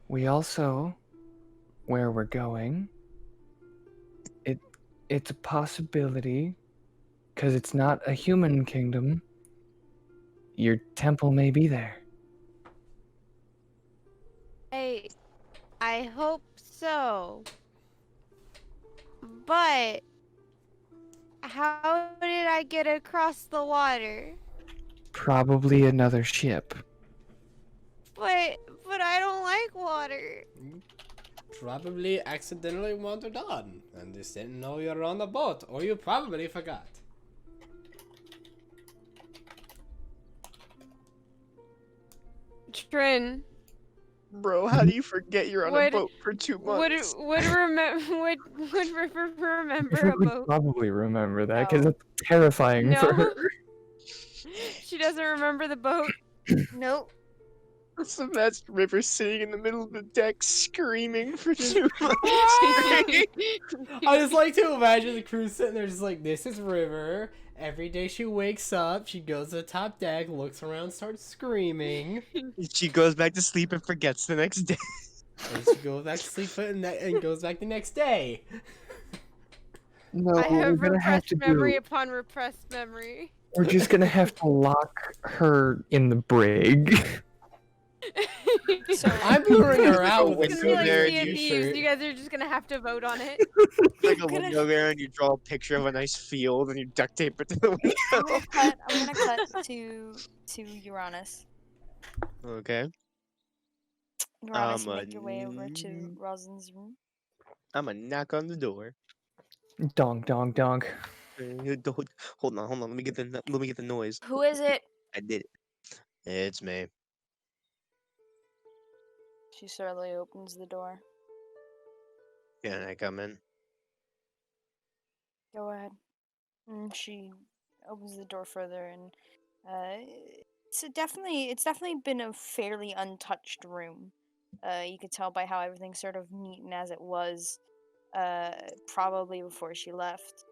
we also, where we're going, it's a possibility, because it's not a human kingdom, your temple may be there. I hope so. But how did I get across the water? Probably another ship. But I don't like water. Probably accidentally wandered on and just didn't know you were on the boat, or you probably forgot. Trin, Bro, how do you forget you're on a Would- boat for 2 months? would River remember River a would boat? probably remember that, because No. it's terrifying for No. her. She doesn't remember the boat. Nope. So that's River sitting in the middle of the deck screaming for 2 months. I just like to imagine the crew sitting there just like, this is River. Every day she wakes up, she goes to the top deck, looks around, starts screaming. She goes back to sleep and forgets the next day. And she goes back to sleep and goes back the next day. No, I we're have gonna have repressed to memory do. upon repressed memory. We're just gonna have to lock her in the brig. So I'm luring her out with It's a gonna be like there, Sea of souvenir Thieves. t-shirt. You guys are just gonna have to vote on it. Like a gonna- window there, and you draw a picture of a nice field, and you duct tape it to the window. I'm gonna cut to Uranus. Okay. Uranus, you I'm make your way over to a- Rosin's room. I'm gonna knock on the door. Donk, donk, donk. Hold on. Let me get the noise. Who is it? I did it. It's me. She slowly opens the door. Can I come in? Go ahead. And she opens the door further, and It's definitely been a fairly untouched room. You could tell by how everything's sort of neat and as it was, probably before she left.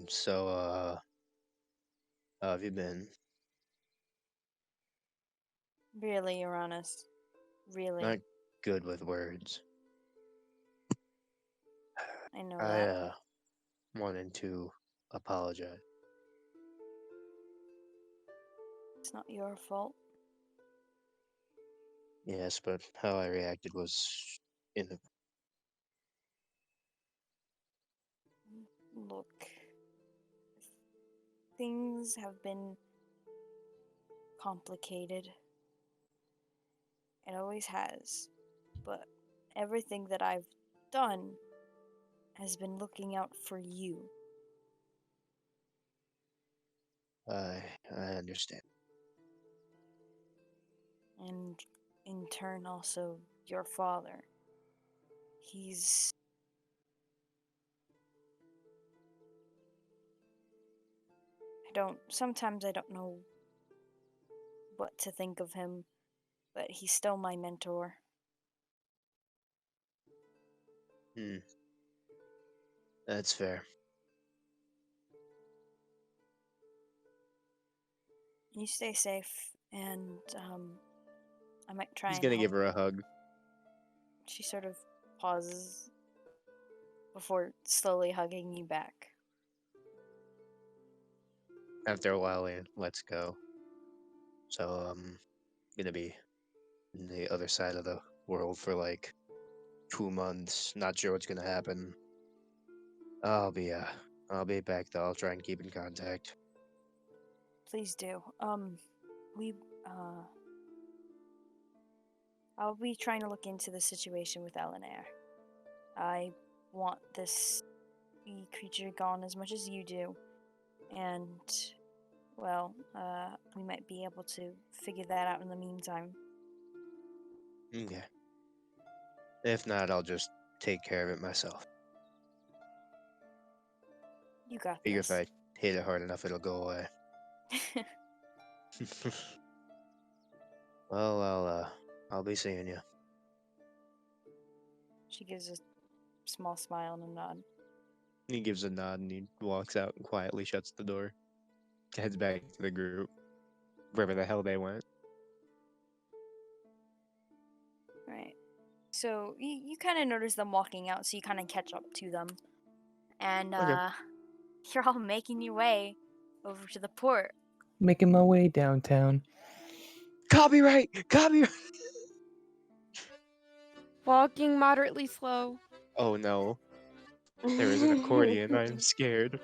So, how have you been? Really, Uranus. Really, Not good with words. I know I, that. wanted to apologize. It's not your fault. Yes, but how I reacted was in the. Look, things have been complicated. It always has. But everything that I've done has been looking out for you. I understand. And in turn, also your father. He's. Sometimes I don't know what to think of him, but he's still my mentor. Hmm, that's fair. You stay safe, and I might try He's and gonna help. give her a hug. She sort of pauses before slowly hugging you back. After a while, he lets go. So, gonna be in the other side of the world for like 2 months. Not sure what's gonna happen. I'll be, I'll be back though. I'll try and keep in contact. Please do. We I'll be trying to look into the situation with Eleanor. I want this creature gone as much as you do, and well, we might be able to figure that out in the meantime. Okay. If not, I'll just take care of it myself. You got Figure if this. I hit it hard enough, it'll go away. Well, I'll be seeing you. She gives a small smile and a nod. He gives a nod and he walks out and quietly shuts the door. Heads back to the group, wherever the hell they went. Right. So you kind of notice them walking out, so you kind of catch up to them, and Okay. you're all making your way over to the port. Making my way downtown. Copyright! Copyright! Walking moderately slow. Oh no, there is an accordion. I'm scared.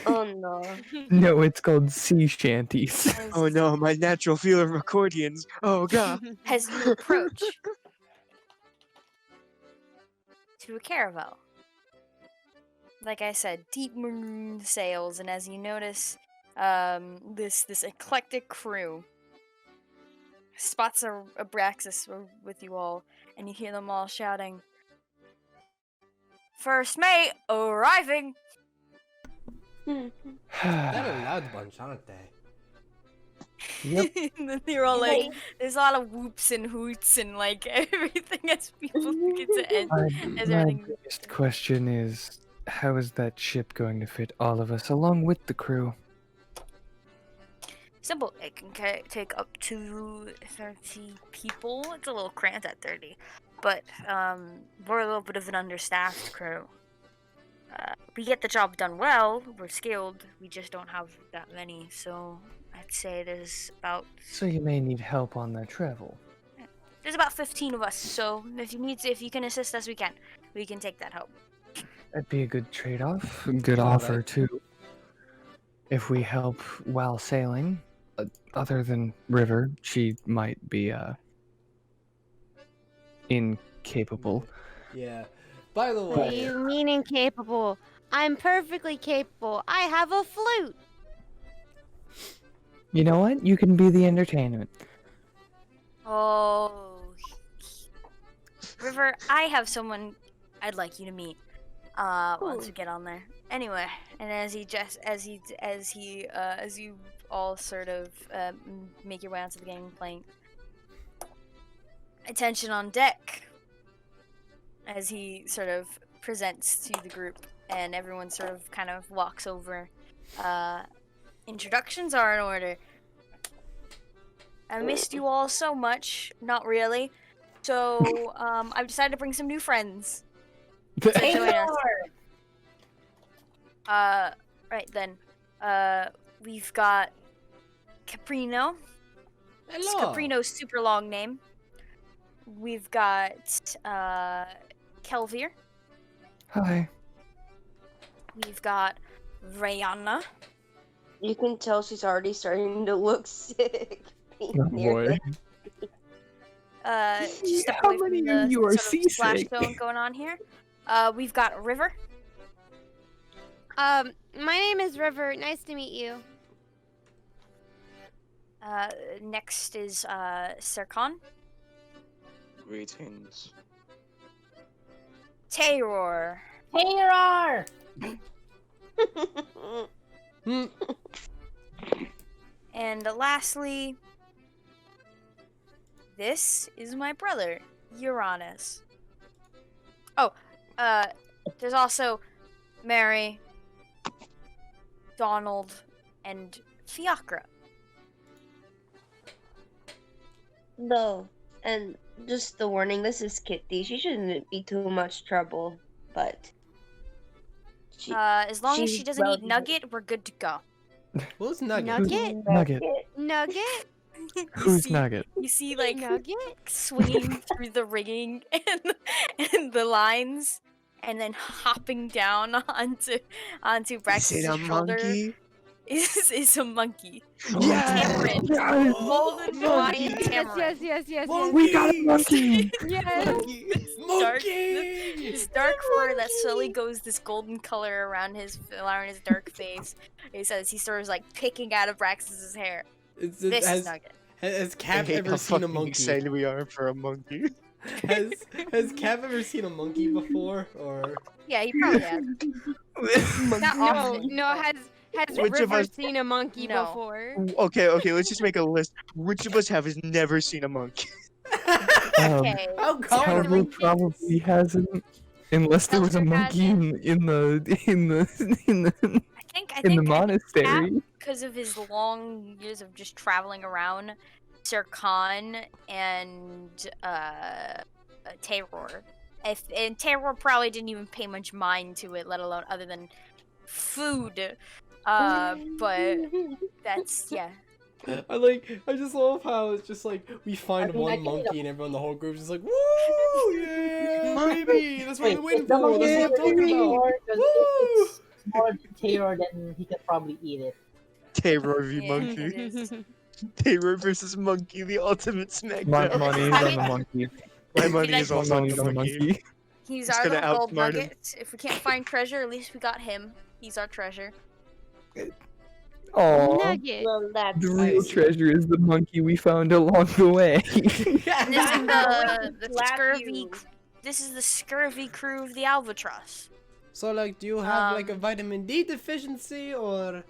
Oh no. No, it's called sea shanties. Oh no, my natural feeling of accordions. Oh god. As you approach to a caravel. Like I said, deep maroon sails, and as you notice, this eclectic crew spots Abraxas with you all, and you hear them all shouting, "First mate arriving!" They're a loud bunch, aren't they? Yep. And then they're all like, there's a lot of whoops and hoots and like everything as people get to end. As My everything. biggest question is, how is that ship going to fit all of us along with the crew? Simple. It can take up to 30 people. It's a little cramped at 30, but we're a little bit of an understaffed crew. We get the job done well. We're skilled. We just don't have that many. So I'd say So you may need help on that travel. there's about 15 of us. So if you can assist us, we can take that help. That'd be a good trade-off. A good All offer right. too. If we help while sailing, other than River, she might be incapable. Yeah. By the What do way, you mean incapable? I'm perfectly capable. I have a flute. You know what? You can be the entertainment. Oh, River, I have someone I'd like you to meet. once we get on there. Anyway, and as you all sort of make your way onto the gangplank, attention on deck. As he sort of presents to the group, and everyone sort of kind of walks over. Introductions are in order. I missed you all so much. Not really. So I've decided to bring some new friends to join us. Right then. We've got Caprino. It's Hello. Caprino's super long name. We've got Kelvir. Hi. We've got Rayana. You can tell she's already starting to look sick. Oh Near boy. the- Just step How away from many the of you are sort of splash seasick? zone going on here. We've got River. My name is River. Nice to meet you. Next is Serkan. Greetings. Tayror. Terror! Hmm. And lastly, this is my brother, Uranus. Oh, there's also Mary, Donald, and Fiacra. No, and just the warning, this is Kitty. She shouldn't be too much trouble, but she, As long as she's she doesn't eat well- Nugget, we're good to go. What's Nugget? Nugget? Nugget. Nugget? You Who's see- Nugget? You see, like, Nugget? swinging through the rigging and the lines, and then hopping down onto Is it Braxton's a shoulder monkey? is a monkey. Yes! Tamarin. Golden Monkey. Hawaiian Yes, Tamarin. yes. We got a monkey! Yes. Dark- Monkey! This dark fur that slowly goes this golden color around his dark face. He says he sort of like picking out of Braxton's hair. This is has Nugget. has I Cap hate ever how seen a fucking monkey? excited we are for a monkey. Has Cap ever seen a monkey before? Or Yeah, he probably has. Not No, often. no. but- Has Which of River us- seen a monkey No. before? Okay, let's just make a list. Which of us has never seen a monkey? Okay. How Sorry, common? the Calvin ring probably hasn't, unless there was a Elder monkey in the I in the think monastery. because of his long years of just traveling around, Sir Khan and Tayror. And Tayror probably didn't even pay much mind to it, let alone other than food. But that's yeah. I just love how it's just like we find I mean, I one can eat monkey and everyone, the whole group's just like, woo, yeah, baby, that's what Wait, we're waiting the for. monkey That's what I'm is talking about. more, 'cause Woo! if it's more terror, then he could probably eat it. Terror v Yeah, monkey. it is. Terror versus monkey, the ultimate My smackdown. money is on the monkey. My money like- is My also on money's the on the monkey. monkey. He's It's our gonna little gold outsmart him. nugget. If we can't find treasure, at least we got him. He's our treasure. Aww. Nugget. Well, that's The real Nice. treasure is the monkey we found along the way. And this is the Slap scurvy. you. This is the scurvy crew of the Albatross. So, like, do you have like a Um, vitamin D deficiency or?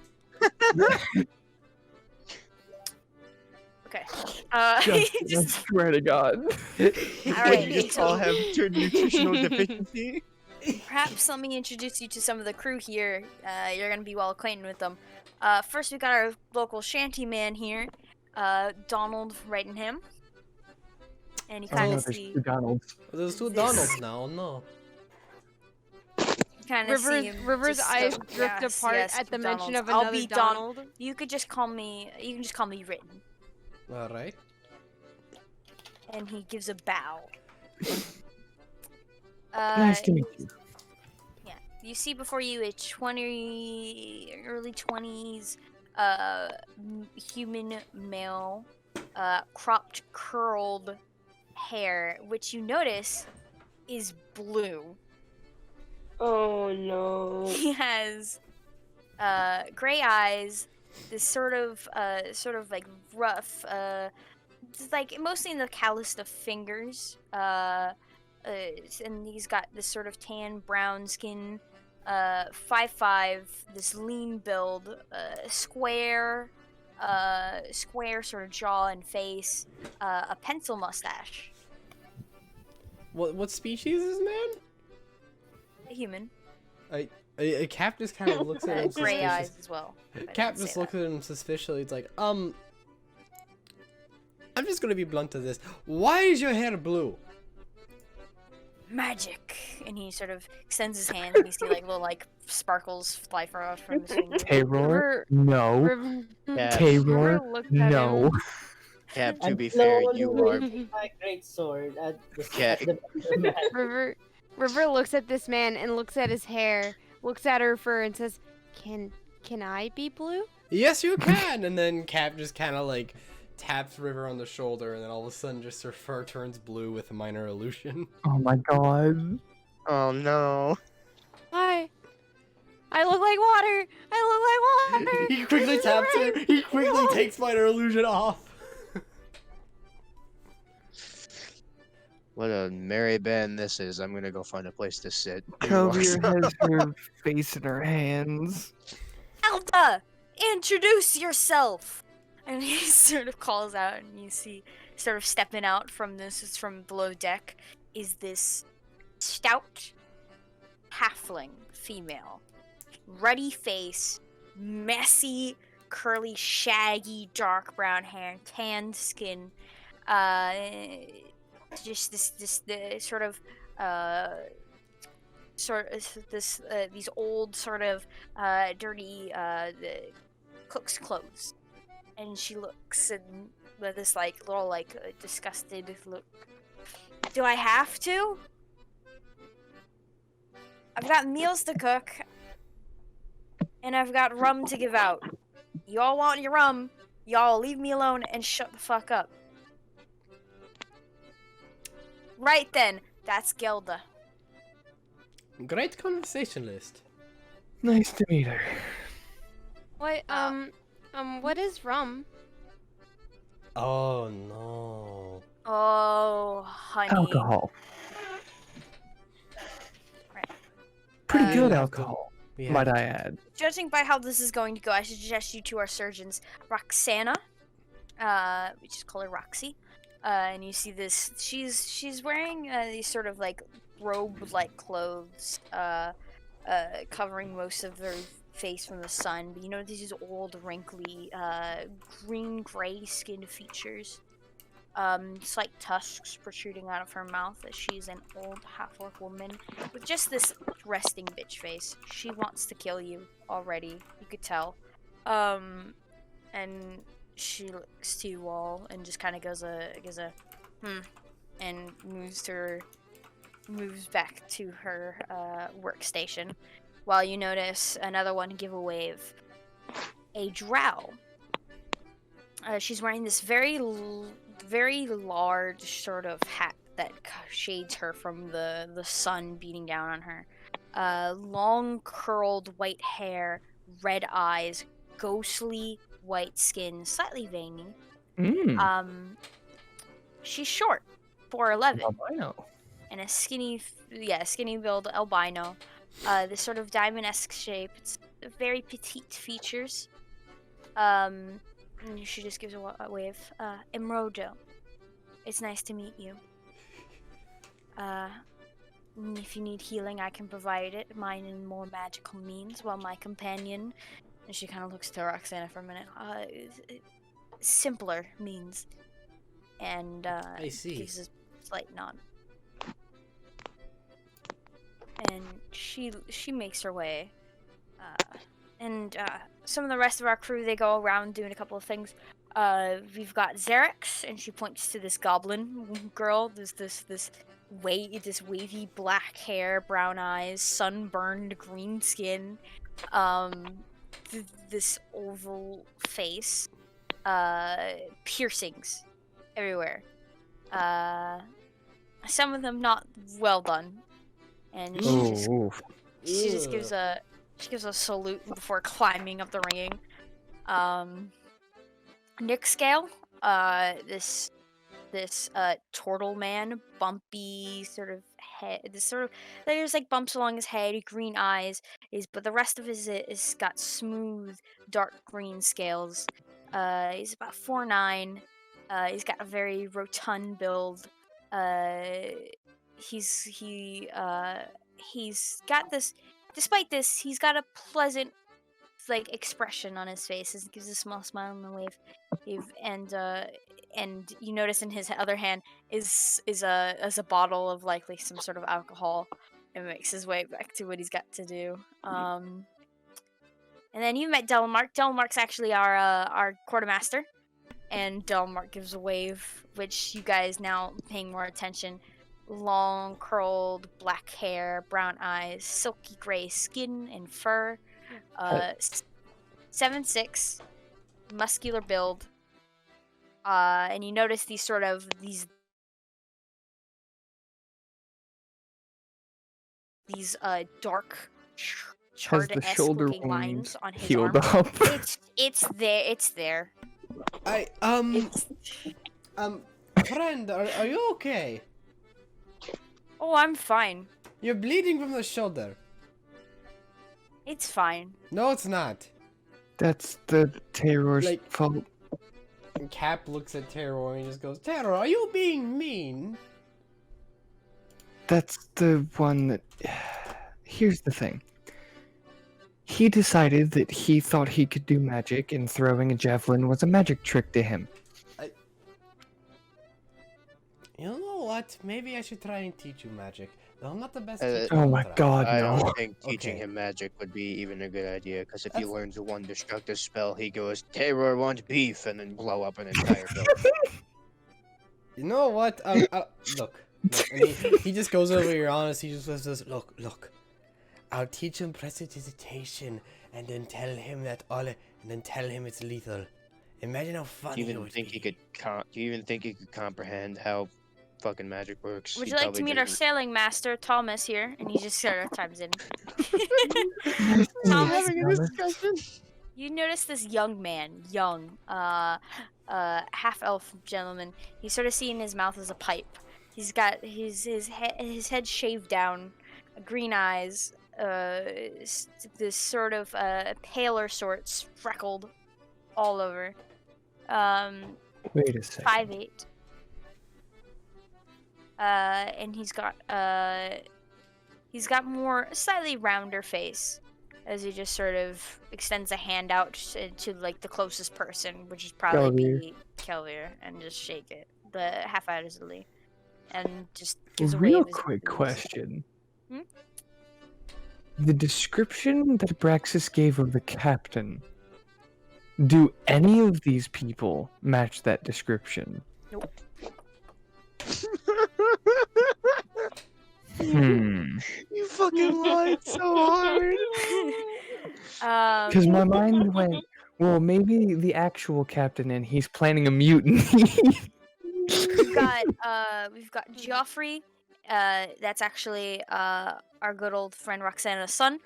Okay. Just, I just swear to God. Alright, We just so- all have nutritional deficiency. perhaps let me introduce you to some of the crew here. You're gonna be well acquainted with them. First we got our local shanty man here, Donald Wrightenham. And you Oh, kind no, of there's see, two Donalds. There's two This- Donalds now. No. kind of see him River's just, eyes oh, drift yes, apart yes, at the two mention Donalds. of I'll another be Donald. You could just call me. You can just call me Written. All right. And he gives a bow. Nice to meet you. Yeah, you see before you a early 20s, human male, cropped, curled hair, which you notice is blue. Oh no. He has, gray eyes, this sort of like rough, just like mostly in the calloused of fingers, and he's got this sort of tan brown skin, 5'5", this lean build, square sort of jaw and face, a pencil mustache. What species is man? A human. Cap just kind of looks at him Gray eyes suspiciously. as well. if I Cap didn't just say looks that. at him suspiciously. It's like, I'm just gonna be blunt to this. Why is your hair blue? Magic, and he sort of extends his hand, and you see like little like sparkles fly from his fingers. K-Roar? River, No. River, Cap, K-Roar? looks at No. Cap, to I'm be fair, slowly you are. waving my great sword at the Cat. man. River looks at this man and looks at his hair, looks at her fur, and says, "Can I be blue?" Yes, you can. And then Cap just kind of like taps River on the shoulder, and then all of a sudden, just her fur turns blue with a minor illusion. Oh my god. Oh no. I look like water. I look like water. He quickly taps it. He quickly takes minor illusion off. What a merry band this is. I'm gonna go find a place to sit. Kelvier has her face in her hands. Elda, introduce yourself. And he sort of calls out, and you see, sort of stepping out from below deck, is this stout halfling female. Ruddy face, messy, curly, shaggy, dark brown hair, tanned skin. Just the sort of these old sort of dirty the cook's clothes, and she looks and with this like little like disgusted look. Do I have to? I've got meals to cook, and I've got rum to give out. Y'all want your rum? Y'all leave me alone and shut the fuck up. Right then, that's Gelda. Great conversationalist. Nice to meet her. What what is rum? Oh no. Oh, honey. Alcohol. Right. Pretty Uh, good We have to- alcohol, we have- might I add. Judging by how this is going to go, I suggest you to our surgeons, Roxana, we just call her Roxy. And you see this. She's wearing these sort of like robe-like clothes, covering most of her face from the sun. But you know these old, wrinkly, green-gray skin features. Slight tusks protruding out of her mouth, as she's an old half-orc woman with just this resting bitch face. She wants to kill you already. You could tell. And she looks to you all and just kind of goes a and moves back to her workstation, while you notice another one give a wave. A drow. She's wearing this very large sort of hat that shades her from the sun beating down on her. Long curled white hair, red eyes, ghostly white skin, slightly veiny. She's short, 4'11", Albino. and a skinny build albino. This sort of diamond-esque shape. It's very petite features. And she just gives a wave. Imrodo, it's nice to meet you. If you need healing, I can provide it. Mine in more magical means, while my companion, and she kind of looks to Roxana for a minute, simpler means. And I see. gives a slight nod. And she makes her way. And some of the rest of our crew, they go around doing a couple of things. We've got Xerix, and she points to this goblin girl. There's this wavy black hair, brown eyes, sunburned green skin, this oval face, piercings everywhere. Some of them not well done, and she just gives a salute before climbing up the ringing. Nick Scale, this turtle man, bumpy, sort of head. This sort of there's like bumps along his head, green eyes. But the rest of his is got smooth, dark green scales. He's about 4'9". He's got a very rotund build. Uh, he's got this. Despite this, he's got a pleasant like expression on his face. He gives a small smile and a wave. And you notice in his other hand is a bottle of likely some sort of alcohol, and makes his way back to what he's got to do. And then you met Delmark. Delmark's actually our quartermaster, and Delmark gives a wave, which you guys now paying more attention. Long curled black hair, brown eyes, silky gray skin and fur. 7'6", muscular build. And you notice these dark Has the chart-esque shoulder looking wound lines on his healed arm. up? It's there. Friend, are you okay? Oh, I'm fine. You're bleeding from the shoulder. It's fine. No, it's not. That's the terror's Like- fault. And Cap looks at Terror and he just goes, Terror, are you being mean? That's the one that. Here's the thing. He decided that he thought he could do magic, and throwing a javelin was a magic trick to him. You know what? Maybe I should try and teach you magic. Though I'm not the best Uh, teacher. Oh I'll my try. god, I no. don't think teaching Okay. him magic would be even a good idea, because if he That's- learns one destructive spell, he goes, Terror want beef, and then blow up an entire building. You know what? Look. And he just goes over your honest. He just says, look. I'll teach him prestidigitation, and then tell him it's lethal. Imagine how Do funny you it even would think be. he could do you even think he could comprehend how fucking magic works? Would He you like to probably meet our doesn't. sailing master, Thomas here? And he just sort of chimes in. Nice to meet Thomas, you, Thomas. you notice this young man, half-elf gentleman. He's sort of seeing his mouth as a pipe. He's got his head shaved down, green eyes, this sort of paler sorts, freckled all over. Wait a second. 5'8". And he's got more slightly rounder face, as he just sort of extends a hand out to like the closest person, which is probably be Kelvier, and just shake it, the half-heartedly, and just gives a Real wave as he quick leaves. question. Hmm? The description that Abraxas gave of the captain, do any of these people match that description? Nope. You fucking lied so hard. Because my mind went, well, maybe the actual captain and he's planning a mutiny. we've got Joffrey. That's actually our good old friend Roxana's son.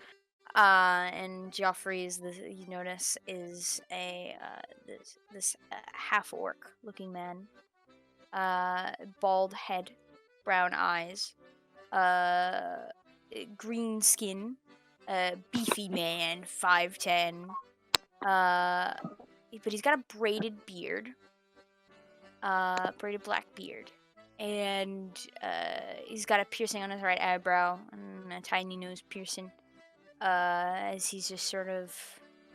And Joffrey you notice is a this half orc looking man. Bald head, brown eyes, green skin, beefy man, 5'10". But he's got a braided beard, braided black beard, and he's got a piercing on his right eyebrow and a tiny nose piercing. As he's just sort of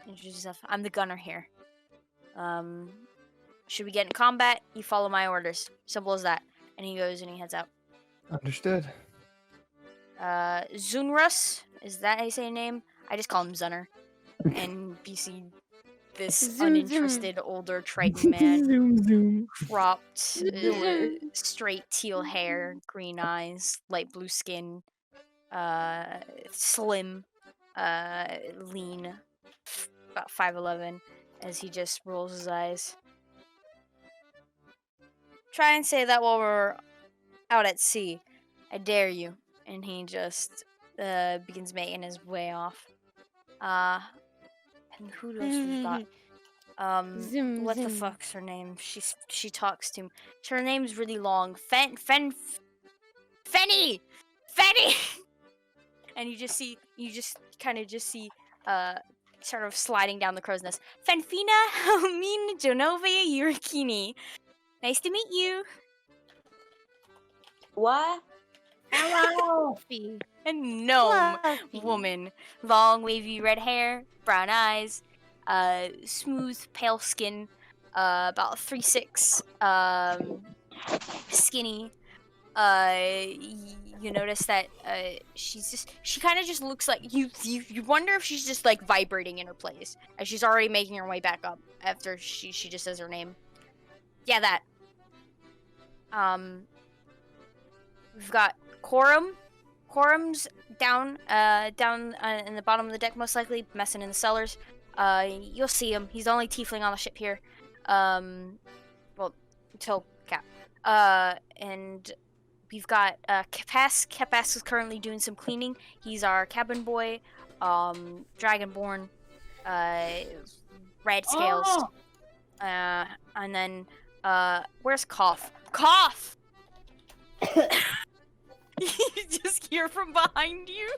introduces himself. I'm the gunner here. Should we get in combat? You follow my orders. Simple as that. And he goes and he heads out. Understood. Zunrus, is that how you say his name? I just call him Zunner. And you see this Zoom, uninterested older Triton man, Zoom, zoom. cropped, straight teal hair, green eyes, light blue skin, slim, lean, about 5'11", as he just rolls his eyes. Try and say that while we're out at sea. I dare you. And he just begins making his way off. And who else we've got? Zoom, What the zoom. fuck's her name? She talks to him. Her name's really long. Fenny! Fanny! And you just kind of see, sort of sliding down the crow's nest. Fanfina Helmine Genovia Yurikini. Nice to meet you. What? Hello. Fluffy. A gnome Fluffy. woman. Long, wavy red hair, brown eyes, smooth, pale skin, about 3'6", skinny. You notice that she kind of just looks like you wonder if she's just like vibrating in her place as she's already making her way back up after she just says her name. Yeah, that. We've got Quorum. Quorum's down in the bottom of the deck, most likely messing in the cellars. You'll see him. He's the only tiefling on the ship here. Well, until Cap. And we've got Capass. Capass is currently doing some cleaning. He's our cabin boy, dragonborn, red scales. Oh. And then where's Cough? Cough! You just hear from behind you,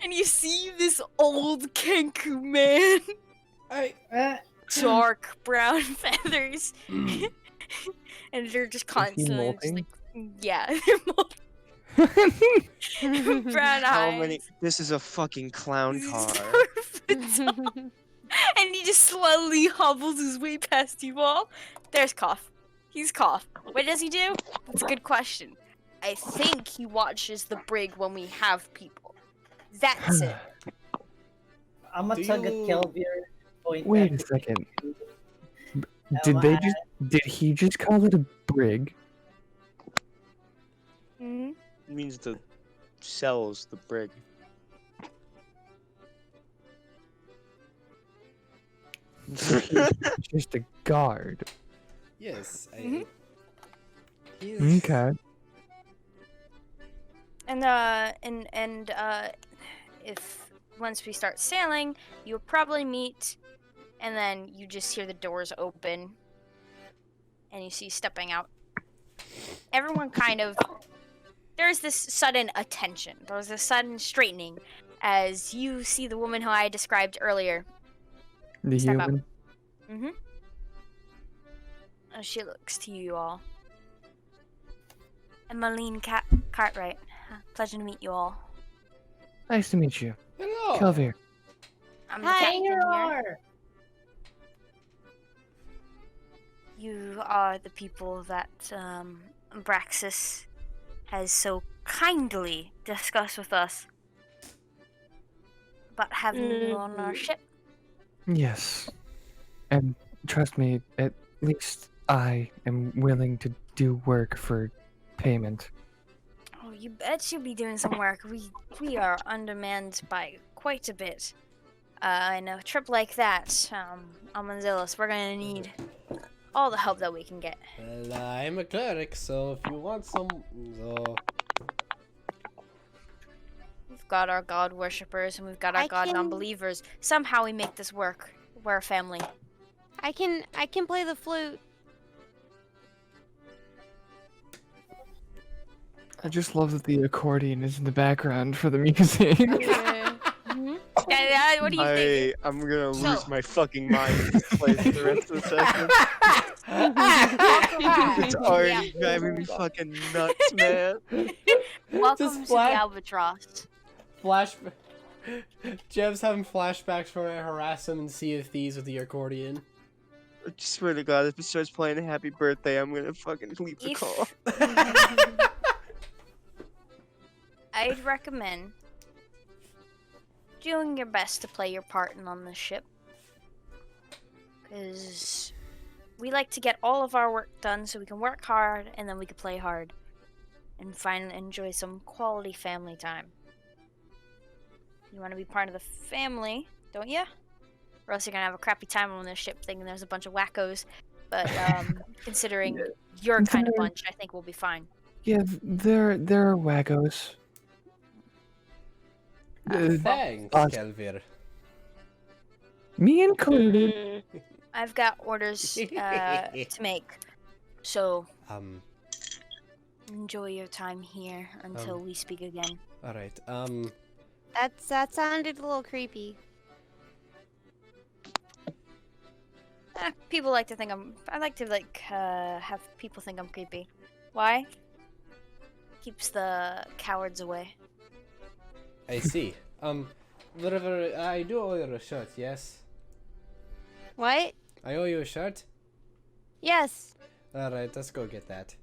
and you see this old Kenku man. Dark brown feathers. And they're just constantly just like, yeah, they're brown How eyes. many? This is a fucking clown car. And he just slowly hobbles his way past you all. There's Cough. He's Cough. What does he do? That's a good question. I think he watches the brig when we have people. That's it. I'm a Do tug at you- Kelvir. Wait a second. Did he just call it a brig? Mhm. Means the cells, the brig. It's just a guard. Yes. Mhm. He's... Okay. And if once we start sailing, you'll probably meet, and then you just hear the doors open, and you see stepping out. Everyone kind of, there's this sudden attention. There's this sudden straightening as you see the woman who I described earlier. The Step up. human. Mm-hmm. And she looks to you all. Emmeline Cartwright. Pleasure to meet you all. Nice to meet you. Hello. Kelvir. I'm the Hi. captain here. Here. You are the people that Braxis has so kindly discussed with us about having you on our ship. Yes. And trust me, at least I am willing to do work for payment. Oh, you bet you'll be doing some work. We are undermanned by quite a bit. In a trip like that, Almanzillis, we're gonna need all the help that we can get. Well, I'm a cleric, so if you want some, so We've got our god worshippers and we've got our I god can- non-believers. Somehow we make this work. We're a family. I can play the flute. I just love that the accordion is in the background for the music. Yeah, what do you think? I'm gonna So- lose my fucking mind in this place for the rest of the session. It's already driving me fucking nuts, man. Welcome to the flash- Albatross. flashback. Jeb's having flashbacks from when I harass him and Sea of Thieves with the accordion. I swear to God, if it starts playing Happy Birthday, I'm gonna fucking leave the If- call. I'd recommend doing your best to play your part on the ship. Because we like to get all of our work done so we can work hard and then we can play hard. And finally enjoy some quality family time. You want to be part of the family, don't you? Or else you're going to have a crappy time on this ship thinking there's a bunch of wackos. But considering your kind of There- bunch, I think we'll be fine. Yeah, there are waggos. Thanks, us- Kelvir. Me included. I've got orders to make. So Enjoy your time here until we speak again. All right. That sounded a little creepy. People like to think I like to have people think I'm creepy. Why? Keeps the cowards away. I see. Whatever. I do owe you a shirt. Yes. What? I owe you a shirt. Yes. All right. Let's go get that.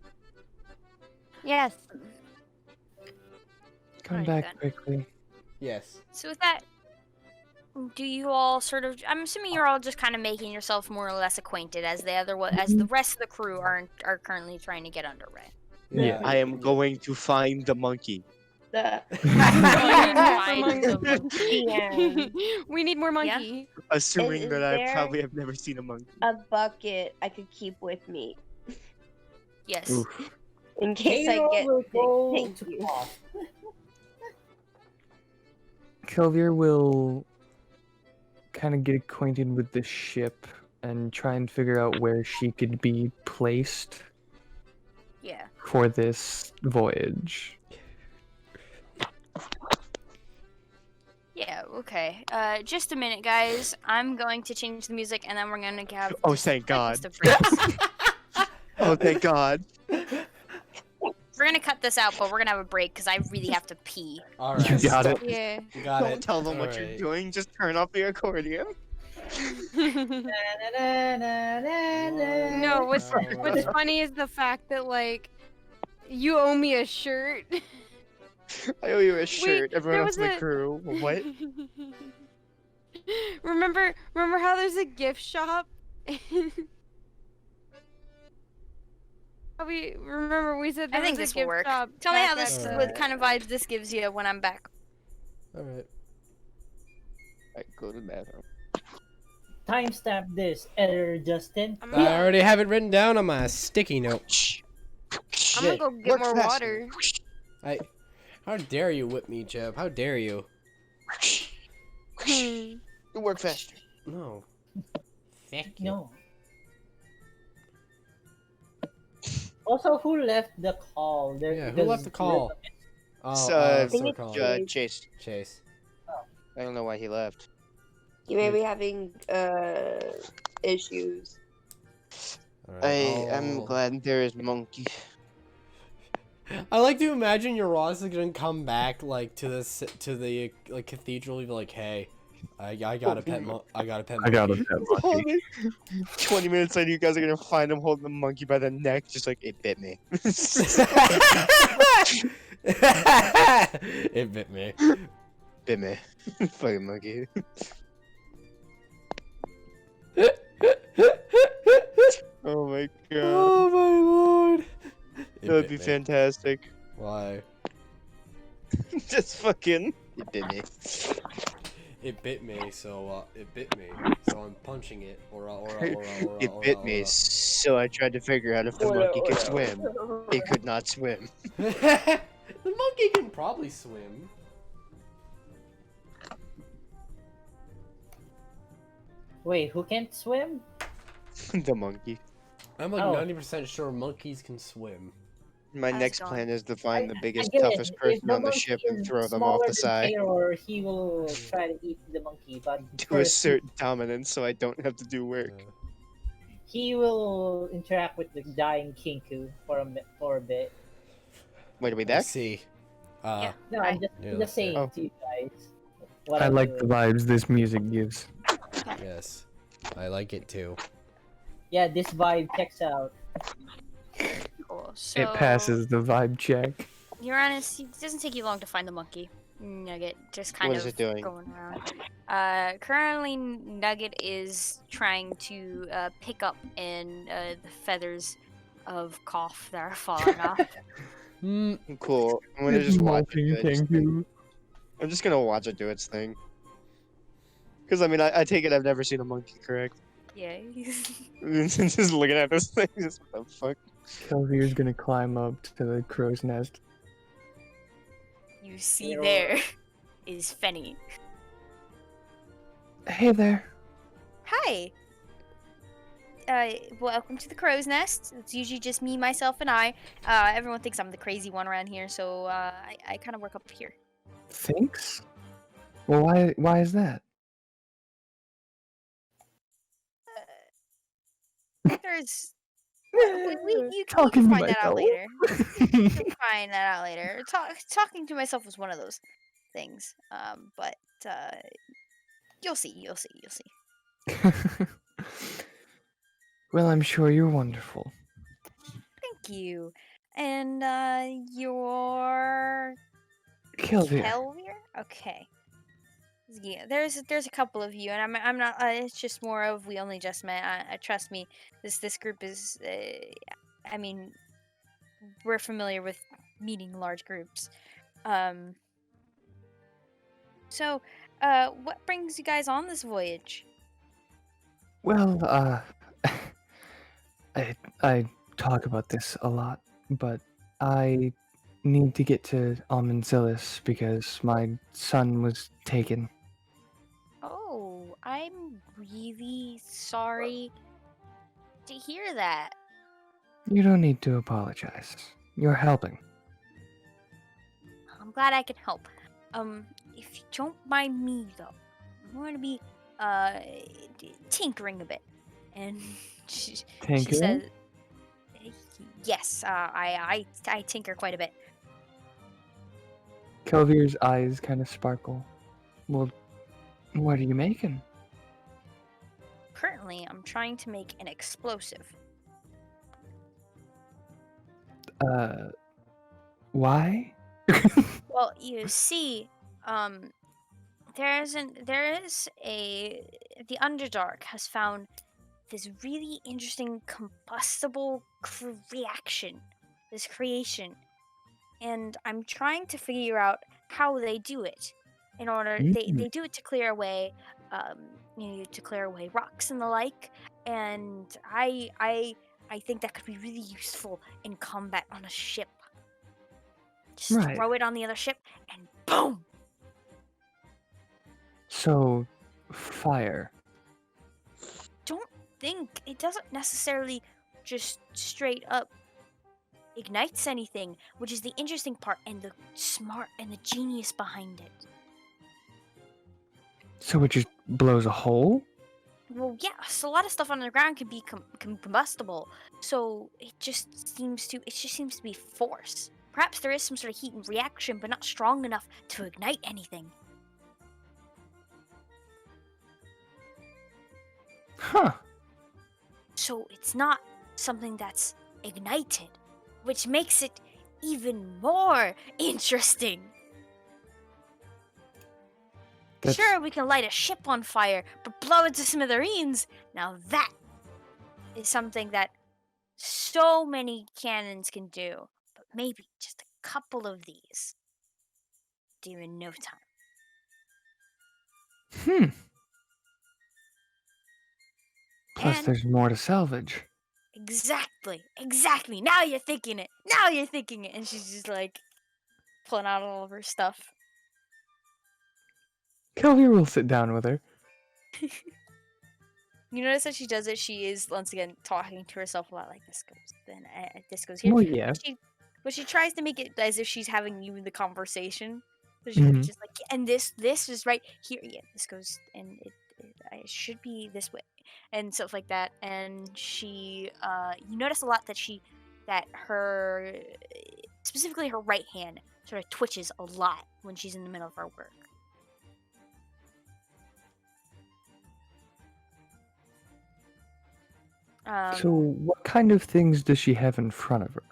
Yes. Come Alright, back then. quickly. Yes. So with that, do you all sort of? I'm assuming you're all just kind of making yourself more or less acquainted as the rest of the crew are currently trying to get underway. Yeah. I am going to find the monkey. The Find the monkey. DM. We need more monkey. Assuming Is that I there- probably have never seen a monkey. A bucket I could keep with me Yes. Oof. in case I Cairo get will sick. go Thank to you. cough. Kelvier will kind of get acquainted with the ship and try and figure out where she could be placed Yeah. for this voyage. Yeah. Okay. Just a minute, guys. I'm going to change the music, and then we're gonna have. Oh, just thank a God. list of breaks. Oh, thank God. We're gonna cut this out, but we're gonna have a break because I really have to pee. All You right. got it. Yeah. You got Don't it. tell them what Alright. you're doing. Just turn off the accordion. No, what's Hour. funny is the fact that like you owe me a shirt. I owe you a shirt. there Everyone else was in the a- crew. What? remember how there's a gift shop? we said there I think was this a will gift work. shop. Tell me back how this, at Alright. the- what kind of vibes this gives you when I'm back. All right. I go to the bathroom. Timestamp this, Editor Justin. I'm I gonna, already have it written down on my sticky note. I'm gonna go get Work more faster. water. How dare you whip me, Jeb? How dare you? You work faster. No. Thank you. No. Also, who left the call? Yeah, who left the call? Oh, So, think Sir it's Colin. Chase. Chase. I don't know why he left. You may be having issues. All right, I am I'll- glad there is monkey. I like to imagine your Ross is gonna come back like to the like cathedral and be like, hey, I got a pet I got a pet I got a monkey." pet monkey. 20 minutes later, you guys are gonna find him holding the monkey by the neck, just like it bit me. It bit me. Bit me. Fucking monkey. Oh my god. Oh my lord. It That would bit be me. fantastic. Why? Just fucking. It bit me. It bit me, so it bit me. So I'm punching it. It bit me, so I tried to figure out if the monkey could swim. It could not swim. The monkey can probably swim. Wait, who can't swim? The monkey. I'm like Oh. 90% sure monkeys can swim. My How's it next going? plan is to find the biggest, Again, toughest if person the on the monkey ship and is throw them off smaller the than side. Taylor, he will try to eat the monkey, but To first assert dominance so I don't have to do work. he will interact with the dying Kinku for a bit. Wait, are we Let's back? see. Yeah. No, I'm just, Yeah, I'm just saying oh. to you guys. What I I'm like the doing. vibes this music gives. Yes. I like it too. Yeah, this vibe checks out. Cool. So, It passes the vibe check. Uranus, it doesn't take you long to find the monkey. Nugget just kind What of is it doing? going around. Currently, Nugget is trying to pick up in the feathers of Cough that are falling off. Hmm. Cool. I'm gonna just watch it do Molting its thing. kangaroo. I'm just gonna watch it do its thing. Because, I mean, I take it I've never seen a monkey, correct? Yeah. Just looking at this thing, just what the fuck? Kelvier's gonna climb up to the crow's nest. You see Hero. there is Fenny. Hey there. Hi. welcome to the crow's nest. It's usually just me, myself, and I. Everyone thinks I'm the crazy one around here, so I kind of work up here. Thanks? Well, why is that? There's you can Talking to find that out myself. later. You can find that out later. Talking to myself was one of those things. But you'll see. Well, I'm sure you're wonderful. Thank you. And you're Kelvir. Kelvir? Okay. Yeah, there's a couple of you, and I'm not. It's just more of we only just met. Trust me, this group is. I mean, we're familiar with meeting large groups. So, what brings you guys on this voyage? Well, I talk about this a lot, but I need to get to Almanzillis because my son was taken. Oh, I'm really sorry to hear that. You don't need to apologize. You're helping. I'm glad I can help. If you don't mind me though, I'm going to be tinkering a bit, and she Tinkering? says, "Yes, I tinker quite a bit." Kelvir's eyes kind of sparkle. Well, what are you making? Currently, I'm trying to make an explosive. Why? Well, you see, there is the Underdark has found this really interesting combustible reaction, this creation, and I'm trying to figure out how they do it. In order, they do it to clear away, um, to clear away rocks and the like. And I think that could be really useful in combat on a ship. Just Right. throw it on the other ship, and boom! So, fire. Don't think it doesn't necessarily just straight up ignites anything, which is the interesting part and the smart and the genius behind it. So it just blows a hole? Well, yes, a lot of stuff underground can be combustible, so it just seems to be force. Perhaps there is some sort of heat and reaction, but not strong enough to ignite anything. Huh. So it's not something that's ignited, which makes it even more interesting. That's, Sure, we can light a ship on fire, but blow it to smithereens. Now that is something that so many cannons can do, but maybe just a couple of these do in no time. Plus, And there's more to salvage. exactly. Now you're thinking it. And she's just like pulling out all of her stuff. Kelvir will sit down with her. You notice that she does it. She is once again talking to herself a lot, like this goes, then this goes here. Well, yeah. But she tries to make it as if she's having you in the conversation. So she's Mhm. just like, and this is right here. Yeah, this goes, and it should be this way, and stuff like that. And she, you notice a lot that her, specifically her right hand, sort of twitches a lot when she's in the middle of her work. So, what kind of things does she have in front of her?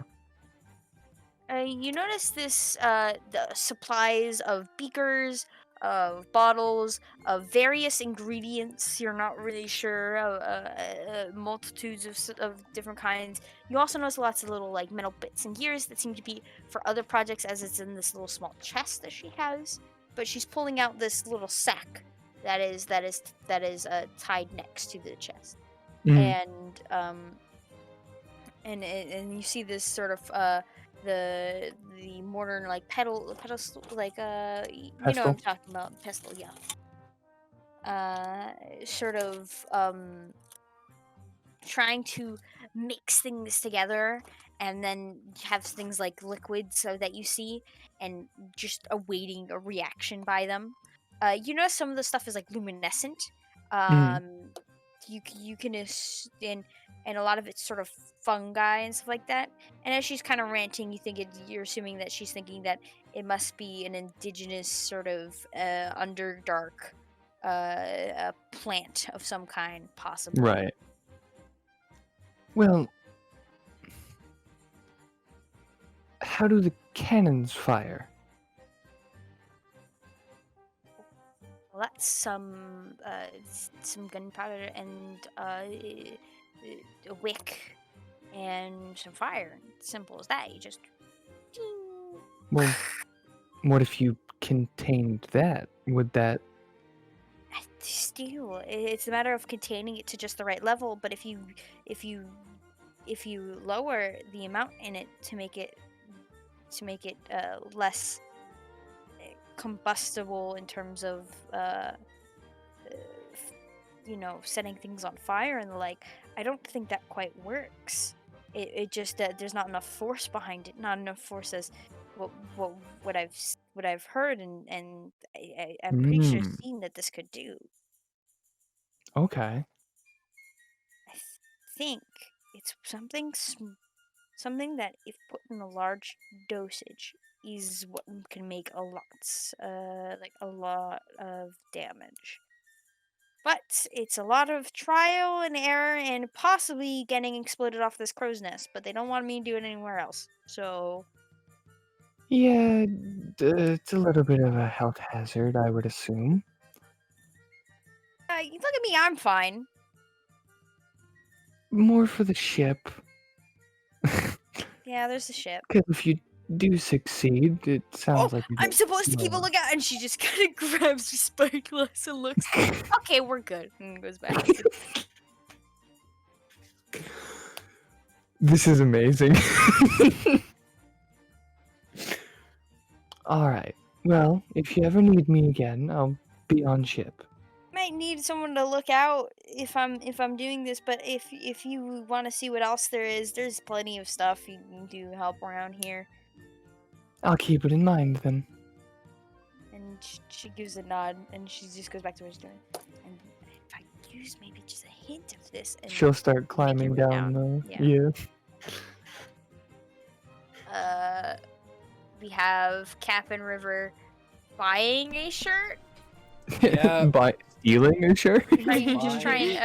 You notice this, the supplies of beakers, of bottles, of various ingredients. You're not really sure, multitudes of different kinds. You also notice lots of little like metal bits and gears that seem to be for other projects, as it's in this little small chest that she has. But she's pulling out this little sack that is tied next to the chest, and and you see this sort of the modern like pedestal like you know what I'm Pestle? talking about, pestle, yeah. Sort of trying to mix things together and then have things like liquid so that you see and just awaiting a reaction by them. You know, some of the stuff is like luminescent. You can and a lot of it's sort of fungi and stuff like that. And as she's kind of ranting, you're assuming that she's thinking that it must be an indigenous sort of underdark a plant of some kind, possibly. Right. Well, how do the cannons fire? Well, that's some gunpowder and a wick and some fire. Simple as that. You just. Well, what if you contained that? Would that... Still, it's a matter of containing it to just the right level. But if you lower the amount in it to make it less combustible in terms of setting things on fire and the like, I don't think that quite works. It just there's not enough force behind it, not enough force as what I've heard and I'm pretty sure seen that this could do. Okay. I think it's something that, if put in a large dosage, is what can make a lot of damage. But it's a lot of trial and error and possibly getting exploded off this crow's nest. But they don't want me to do it anywhere else. So Yeah, it's a little bit of a health hazard, I would assume. you look at me, I'm fine. More for the ship. Yeah, there's the ship. Because if you do succeed, it sounds like... I'm supposed to keep a lookout, and she just kind of grabs her spyglass and looks. Okay, we're good, and goes back. This is amazing. Alright. Well, if you ever need me again, I'll be on ship. Might need someone to look out if I'm doing this, but if you want to see what else there's plenty of stuff you can do help around here. I'll keep it in mind then. And she gives a nod, and she just goes back to what she's doing. And if I use maybe just a hint of this, and She'll start climbing way down. down. Yeah. We have Cap and River buying a shirt. Yeah. By stealing a shirt? Are you just trying?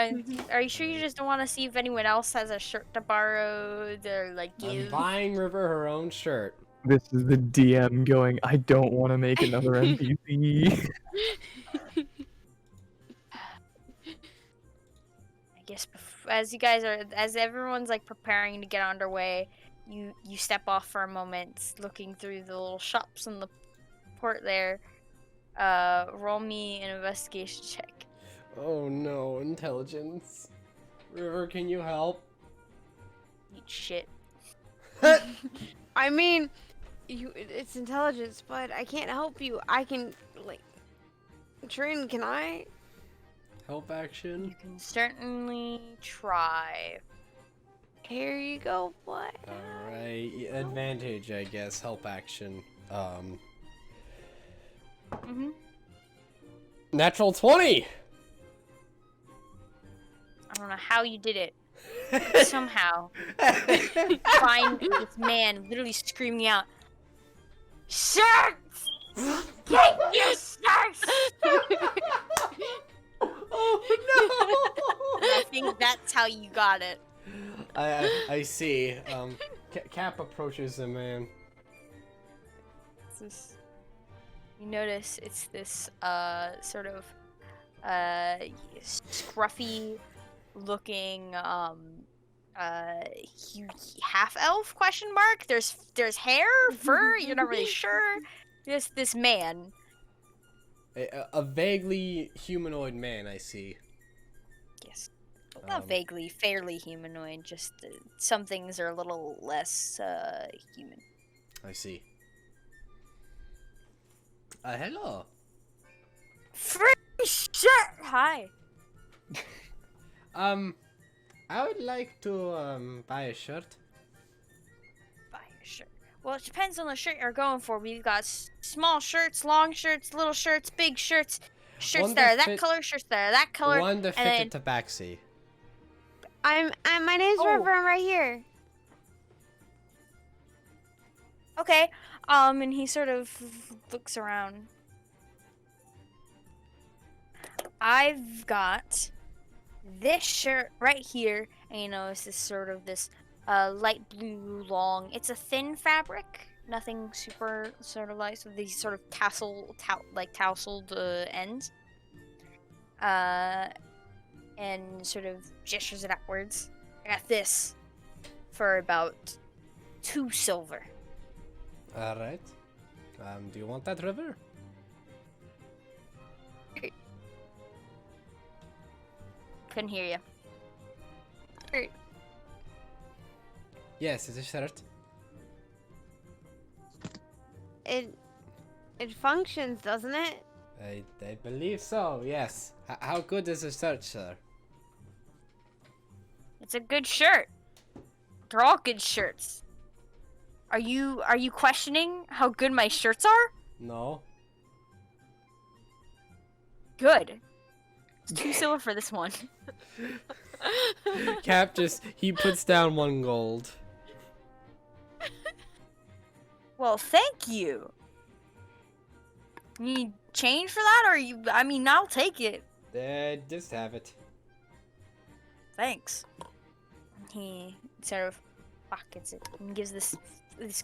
Are you sure you just don't want to see if anyone else has a shirt to borrow? Or like I'm give? buying River her own shirt. This is the DM going, I don't want to make another NPC. I guess as everyone's like preparing to get underway, you step off for a moment, looking through the little shops in the port there. Roll me an investigation check. Oh no, intelligence. River, can you help? Eat shit. I mean, it's intelligence, but I can't help you. I can, like, Trin, can I? Help You action? can certainly try. Here you go, boy. Alright, advantage, I guess. Help action. Natural 20! I don't know how you did it. Somehow, find this man literally screaming out, "Shirts! Get your shirts!" Oh no! I think that's how you got it. I see. Cap approaches the man. You notice it's this sort of scruffy looking half elf question mark. There's hair, fur, you're not really sure. This man. A vaguely humanoid man, I see. Yes. Not vaguely, fairly humanoid, just some things are a little less human. I see. Hello. Free shit! Hi. I would like to buy a shirt. Buy a shirt. Well, it depends on the shirt you're going for. We've got small shirts, long shirts, little shirts, big shirts, shirts One that that are that fit- color, shirts that are that color. One to fit and the tabaxi. My name's Oh. River. I'm right here. Okay. And he sort of looks around. I've got this shirt right here, and you know, it's this sort of this light blue long. It's a thin fabric, nothing super sort of light. So these sort of tousled ends, and sort of gestures it outwards. I got this for about 2 silver. All right. Do you want that, River? Couldn't hear you. Yes, it's a shirt. It functions, doesn't it? I believe so. Yes. How good is the shirt, sir? It's a good shirt. They're all good shirts. Are you questioning how good my shirts are? No. Good. It's 2 silver for this one. Cap he puts down 1 gold. Well, thank you. You need change for that, or you? I mean, I'll take it. Just have it. Thanks. He sort of pockets it and gives this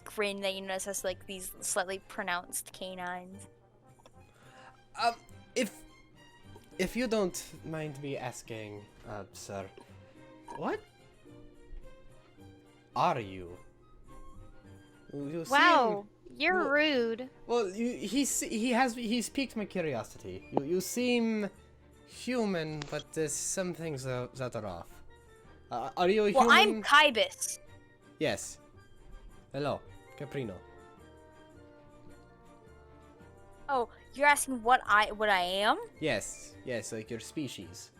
grin that you notice has like these slightly pronounced canines. If you don't mind me asking, sir, what are you? You Wow, seem- you're well- rude. Well, he's piqued my curiosity. You seem human, but there's some things that are off. Are you a Well, human? I'm Kybus. Yes. Hello, Caprino. Oh, you're asking what I am? Yes, like your species.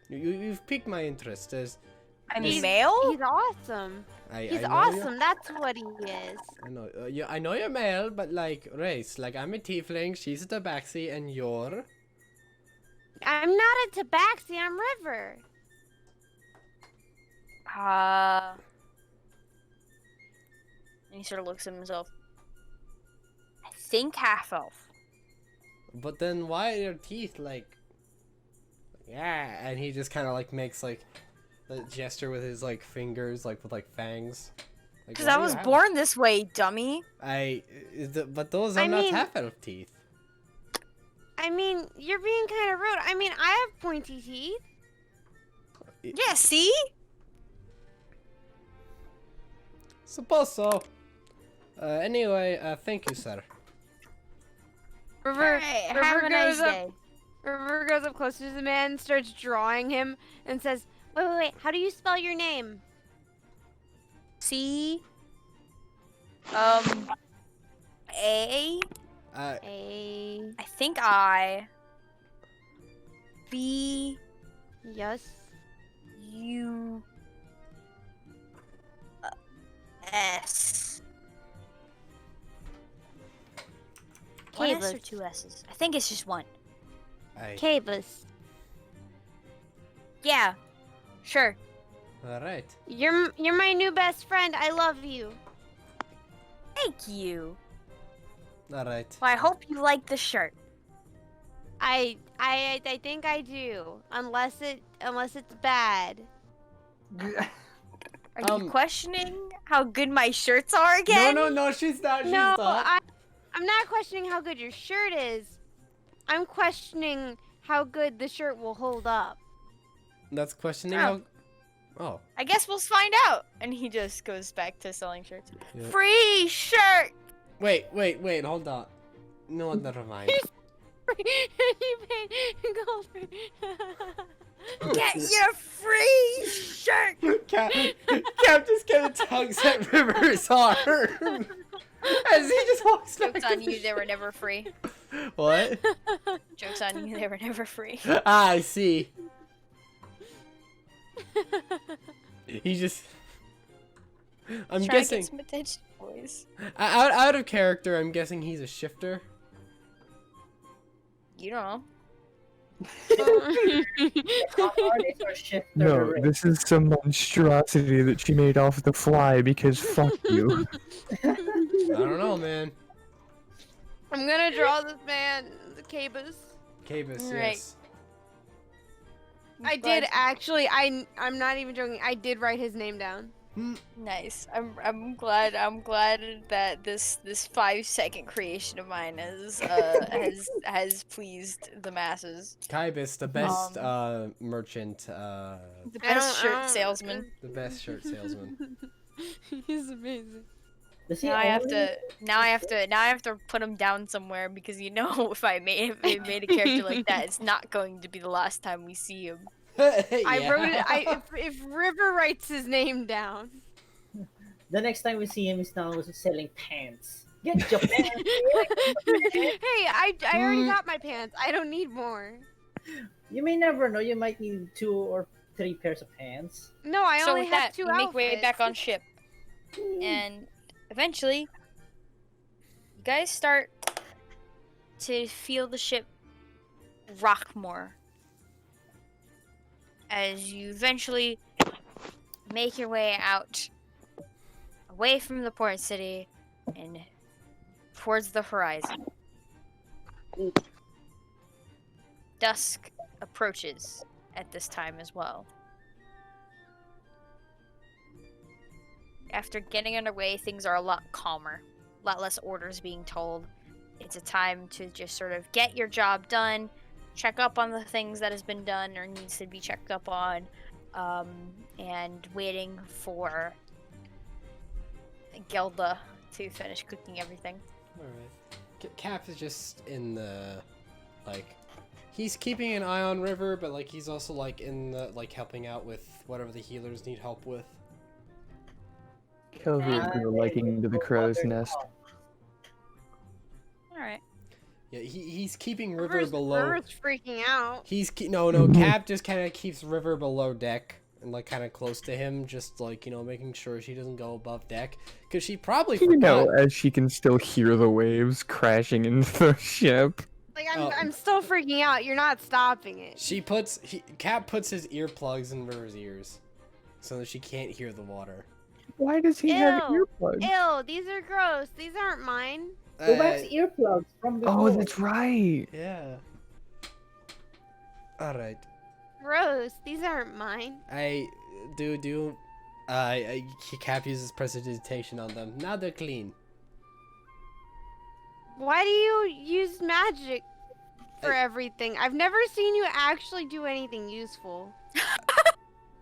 You've piqued my interest as I'm Yes. male. He's awesome. He's I know awesome. That's what he is. I know. I know you're male, but like race. Like I'm a tiefling, she's a tabaxi, and you're. I'm not a tabaxi. I'm River. And he sort of looks at himself. I think half elf. But then why are your teeth like? Yeah, and he just kind of like makes like a gesture with his like fingers, like with like fangs. Like, Because why I do you was have- born this way, dummy. But those are I not mean- half elf teeth. I mean, you're being kind of rude. I mean, I have pointy teeth. Yeah, see? Suppose so. Anyway, thank you, sir. River, Alright, River have a nice goes up. day. River goes up close to the man, starts drawing him, and says, "Wait. How do you spell your name?" C. A. A. I think I. B. Yes. U. S. One S or Cabus. 2 S's? I think it's just one. Cabus. Yeah. Sure. All right. You're my new best friend. I love you. Thank you. All right. Well, I hope you like the shirt. I think I do. Unless it's bad. Are you questioning how good my shirts are again? No, she's not. She's No, not. I'm not questioning how good your shirt is. I'm questioning how good the shirt will hold up. That's questioning Oh. how. Oh. I guess we'll find out. And he just goes back to selling shirts. Yeah. Free shirt! Wait, hold on. No, never mind. You paid gold for. Get your free shirt! Cap just kind of tugs at River's arm as he just walks back. Joke's to on the you, they were never free. What? Joke's on you, they were never free. I see. He just. I'm Trying to guessing. get some attention, boys. Out of character, I'm guessing he's a shifter. You don't know. Artist or shifter No, race. this is some monstrosity that she made off the fly because fuck you. I don't know, man. I'm gonna draw this man, the Cabus. Cabus, Right. yes. I did actually. I'm not even joking. I did write his name down. Nice. I'm glad that this 5-second creation of mine has pleased the masses. Kybus, the best merchant, The I best don't- shirt salesman. the best shirt salesman. He's amazing. Does he Now I have only- to put him down somewhere because if I made a character like that, it's not going to be the last time we see him. I wrote it. If River writes his name down. The next time we see him, he's now selling pants. Get your pants. Hey, I already got my pants. I don't need more. You may never know. You might need 2 or 3 pairs of pants. No, I So only with have that, 2 we make way outfits. back on ship, and eventually, you guys start to feel the ship rock more as you eventually make your way out, away from the port city, and towards the horizon. Dusk approaches at this time as well. After getting underway, things are a lot calmer, a lot less orders being told. It's a time to just sort of get your job done, check up on the things that has been done or needs to be checked up on, and waiting for Gelda to finish cooking everything. Alright. Cap is just in the, like, he's keeping an eye on River, but, like, he's also, like, in the, like, helping out with whatever the healers need help with. Kelvin grew a liking to the crow's nest. Alright. Yeah, he's keeping River River's below. freaking out. No, Cap just kind of keeps River below deck and, like, kind of close to him, just, like, you know, making sure she doesn't go above deck. Because she probably You know, forgot. as she can still hear the waves crashing into the ship. Like Oh. I'm still freaking out. You're not stopping it. Cap puts his earplugs in River's ears so that she can't hear the water. Why does he have Ew. earplugs? Ew, these are gross. These aren't mine. Go back to earplugs from before. Oh, that's right. Yeah. Alright. Gross. These aren't mine. Cap uses prestidigitation on them. Now they're clean. Why do you use magic for everything? I've never seen you actually do anything useful.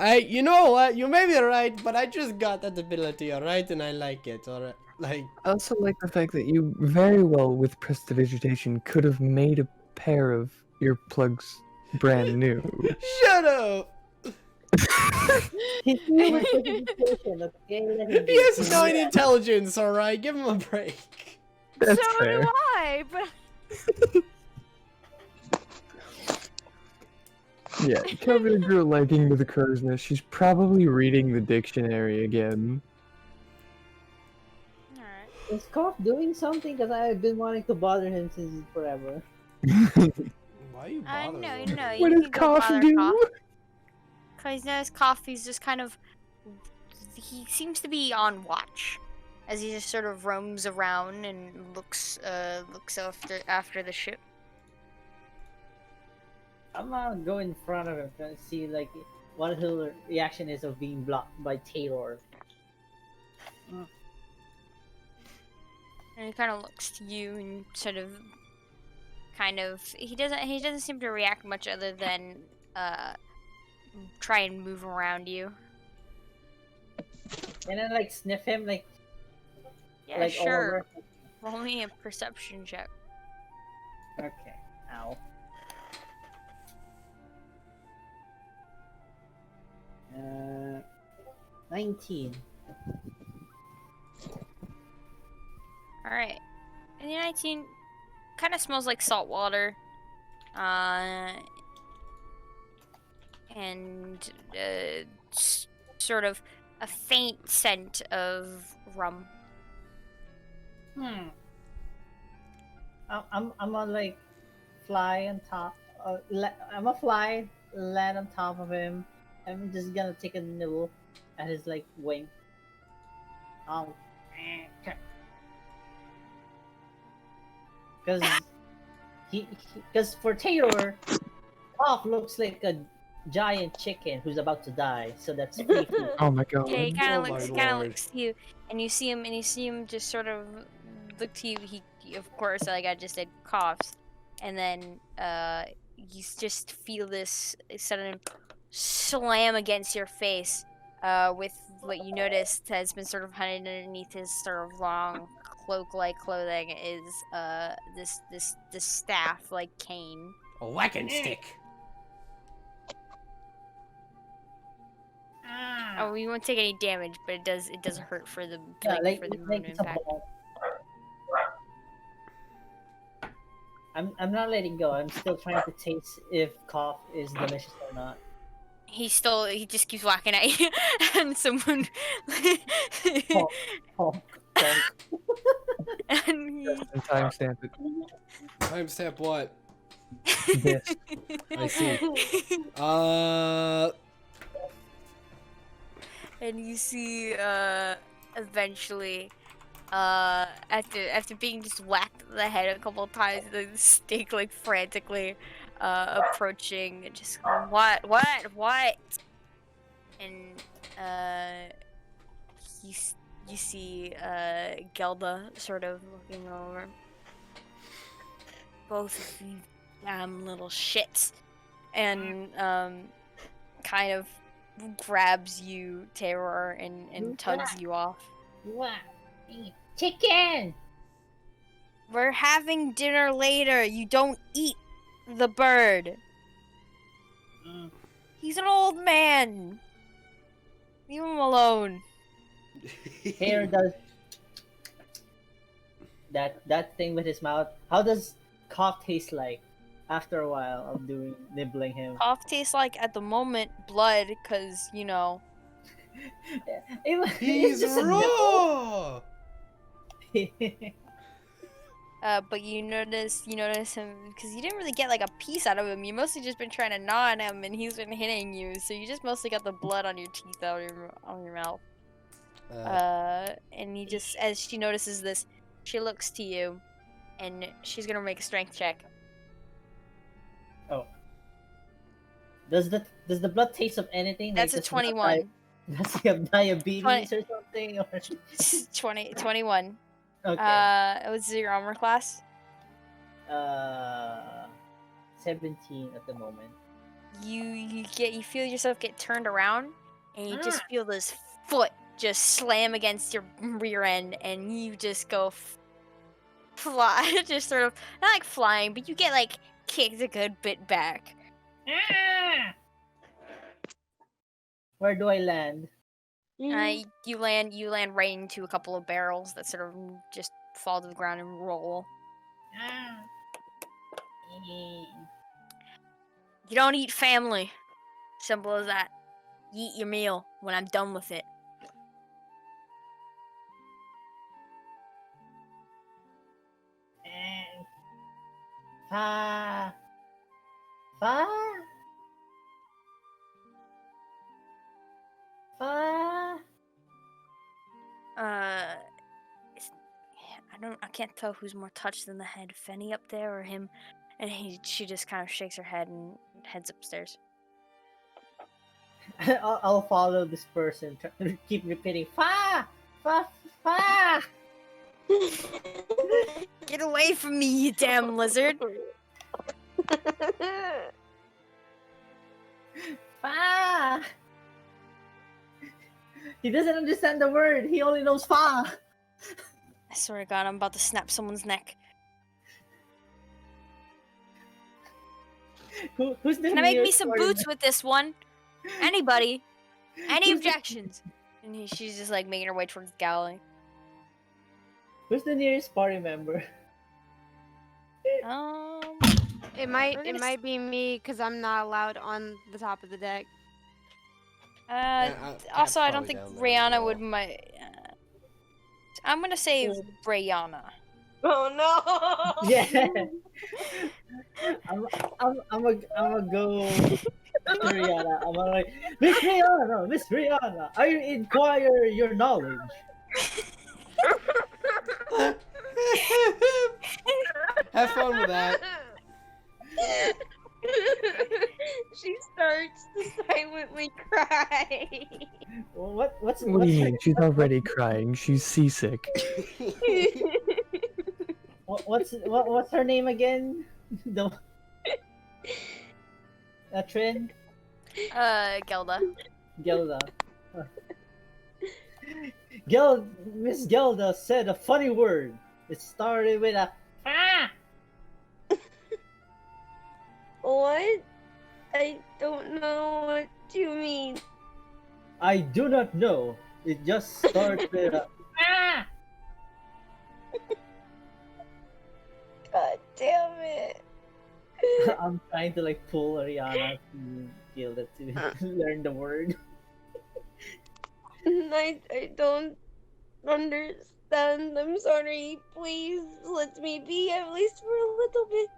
You know what? You may be right, but I just got that ability, alright? And I like it, alright? Like, I also like the fact that you very well, with prestidigitation, could have made a pair of earplugs brand new. shut up! He's new with prestidigitation, okay? Let him He be. has 9 intelligence, alright? Give him a break. That's so fair. do I, but Yeah, Kelvin grew a liking to the crow's nest. She's probably reading the dictionary again. Alright. Is Cough doing something? Because I've been wanting to bother him since forever. Why are you No, bothering no, What you does can go Coffee bother do? Cough. Because knows Coffee's just kind of. He seems to be on watch, as he just sort of roams around and looks after the ship. I'm gonna go in front of him to see like what his reaction is of being blocked by Taylor. And he kind of looks to you and sort of, he doesn't seem to react much other than try and move around you. And then like sniff him like Yeah, like all sure. over. Roll me a perception check. Okay. Ow. 19. All right. And the 19 kind of smells like salt water. and sort of a faint scent of rum. I'm gonna like fly on top. I'm gonna fly, land on top of him. I'm just gonna take a nibble at his like wing. Um, because because for Taylor, Cough looks like a giant chicken who's about to die. So that's free food. Oh my Yeah, he god. kind Oh of my looks. He kind of lord. looks to you, and you see him just sort of look to you. He of course, like I just said, coughs, and then you just feel this sudden slam against your face. With what you noticed has been sort of hiding underneath his sort of long cloak-like clothing is this staff like cane. A whacking stick. Oh, you won't take any damage, but it does hurt for the Yeah, for the moon like it's a impact. ball. I'm not letting go. I'm still trying to taste if Cough is delicious or not. He just keeps walking at you, and someone Honk, honk, honk. and he And timestamp it. Timestamp what? This. I see. and you see eventually after being just whacked in the head a couple of times, the stick like frantically approaching, and just going, what, and you see Gelda sort of looking over. Both of you damn little shits, and kind of grabs you, Terror, and tugs you off. What? Chicken! We're having dinner later. You don't eat the bird. Mm. He's an old man. Leave him alone. Hair does that thing with his mouth. How does Cough taste like after a while of doing nibbling him? Cough tastes like at the moment blood, cause you know. It's He's just a nibble. raw. But you notice him because you didn't really get like a piece out of him. You mostly just been trying to gnaw on him, and he's been hitting you. So you just mostly got the blood on your teeth out of on your mouth. And he just, as she notices this, she looks to you, and she's gonna make a strength check. Oh. Does the blood taste of anything? That's a does he have 21. Does he have diabetes 20. or something? Or... 21. Okay. What's your armor class? 17 at the moment. You feel yourself get turned around, and you just feel this foot just slam against your rear end, and you just go fly, just sort of not like flying, but you get like kicked a good bit back. Where do I land? You land right into a couple of barrels that sort of just fall to the ground and roll. You don't eat family. Simple as that. You eat your meal when I'm done with it. Fa. Fa. Fa. I can't tell who's more touched than the head, Fenny up there or him. And she just kind of shakes her head and heads upstairs. I'll follow this person. Keep repeating fa, fa, fa. Get away from me, you damn lizard! Fa. He doesn't understand the word. He only knows fa. I swear to God, I'm about to snap someone's neck. Who's the Can I make me nearest some party boots with this one? Anybody? Any Who's the- objections? And she's just like making her way towards the gallery. Who's the nearest party member? It We're gonna might be me because I'm not allowed on the top of the deck. Yeah, Also, Cap's I don't probably think down there as Rihanna well. would I'm gonna say Mm. Brianna. Oh no! Yeah. I'm a go to Rihanna. I'm like, Miss Rihanna, I inquire your knowledge. Have fun with that. She starts to silently cry. Well, What do you mean? She's already crying. She's seasick. what's her name again? The Trin Gelda. Gelda. Miss Gelda said a funny word. It started with a ah. What? I don't know what you mean. I do not know. It just starts with a ah. God damn it. I'm trying to like pull Ariana to Gilda to learn the word. I don't understand. I'm sorry. Please let me be at least for a little bit.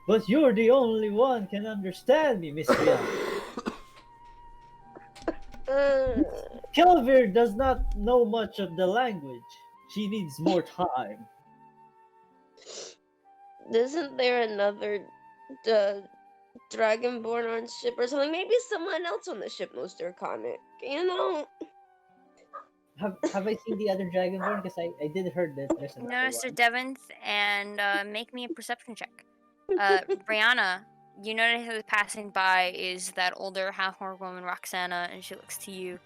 But you're the only one can understand me, Miss Rihanna. Uh, Kelvir does not know much of the language. She needs more time. isn't there another dragonborn on ship or something? Maybe someone else on the ship knows Draconic. You know? Have I seen the other Dragonborn? Because I did heard that there's No, another Mr. one. Devonth, and make me a perception check. Brianna, you notice who's passing by is that older half-orc woman, Roxana, and she looks to you,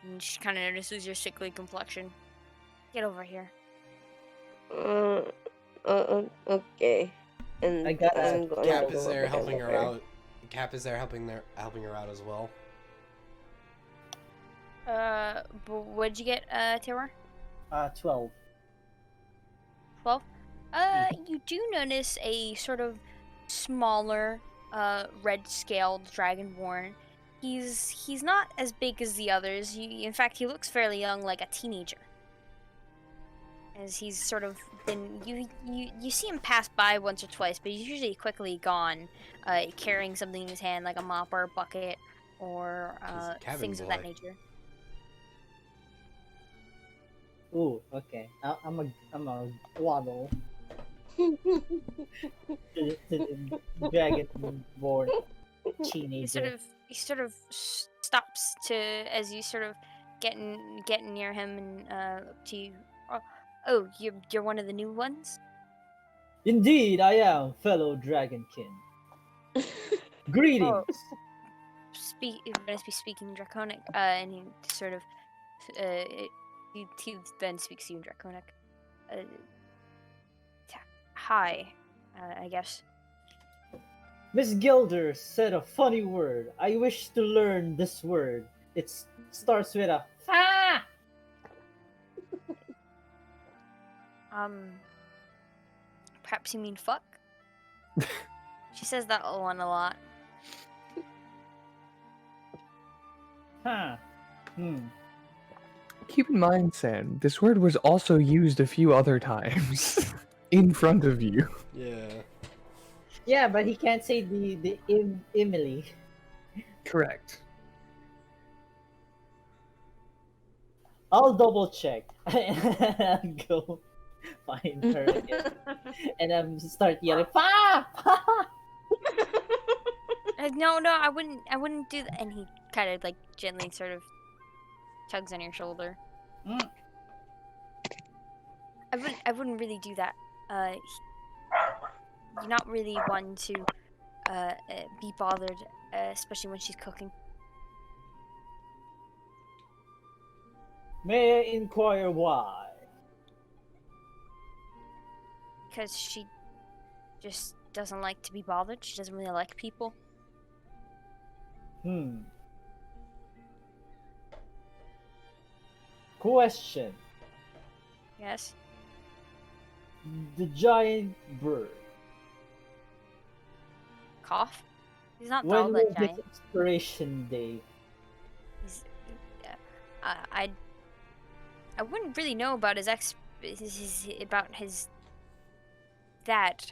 and she kind of notices your sickly complexion. Get over here. Okay. And I got a I'm going Cap to is go there over helping with her out. Cap is there helping her out as well. What'd you get, Terror? 12. 12? You do notice a sort of smaller, red-scaled dragonborn. He's not as big as the others. In fact, he looks fairly young, like a teenager. As he's sort of been, you see him pass by once or twice, but he's usually quickly gone, carrying something in his hand, like a mop or a bucket, or He's a cabin things of that boy. nature. Ooh, okay. I'm a waddle to the Dragonborn teenager. He sort of stops to as you sort of getting near him and look to you. Oh, you're one of the new ones. Indeed, I am, fellow Dragonkin. Greetings. You're gonna be speaking Draconic, and he sort of he then speaks to you in Draconic. Hi, I guess. Miss Gilder said a funny word. I wish to learn this word. It starts with a ah. Perhaps you mean fuck? She says that one a lot. Huh. Keep in mind, Sam, this word was also used a few other times in front of you. Yeah. Yeah, but he can't say the Emily. Correct. I'll double check. I'll go find her again. And start yelling, "Pa! Pa!" No, I wouldn't do that. And he kind of like gently sort of tugs on your shoulder. Mm. I wouldn't really do that. You're not really one to be bothered, especially when she's cooking. May I inquire why? Because she just doesn't like to be bothered. She doesn't really like people. Question. Yes. The giant bird. Cough? He's not all When that will his giant. expiration date? He's, I wouldn't really know about about his that.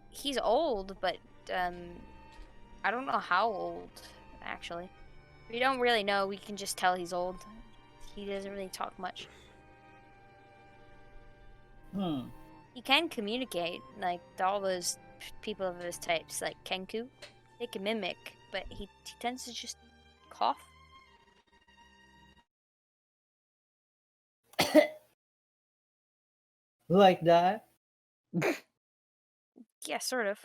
He's old, but I don't know how old actually. We don't really know. We can just tell he's old. He doesn't really talk much. Hmm. He can communicate, like all those people of his types, like Kenku. They can mimic, but he tends to just cough. Like that? Yeah, sort of.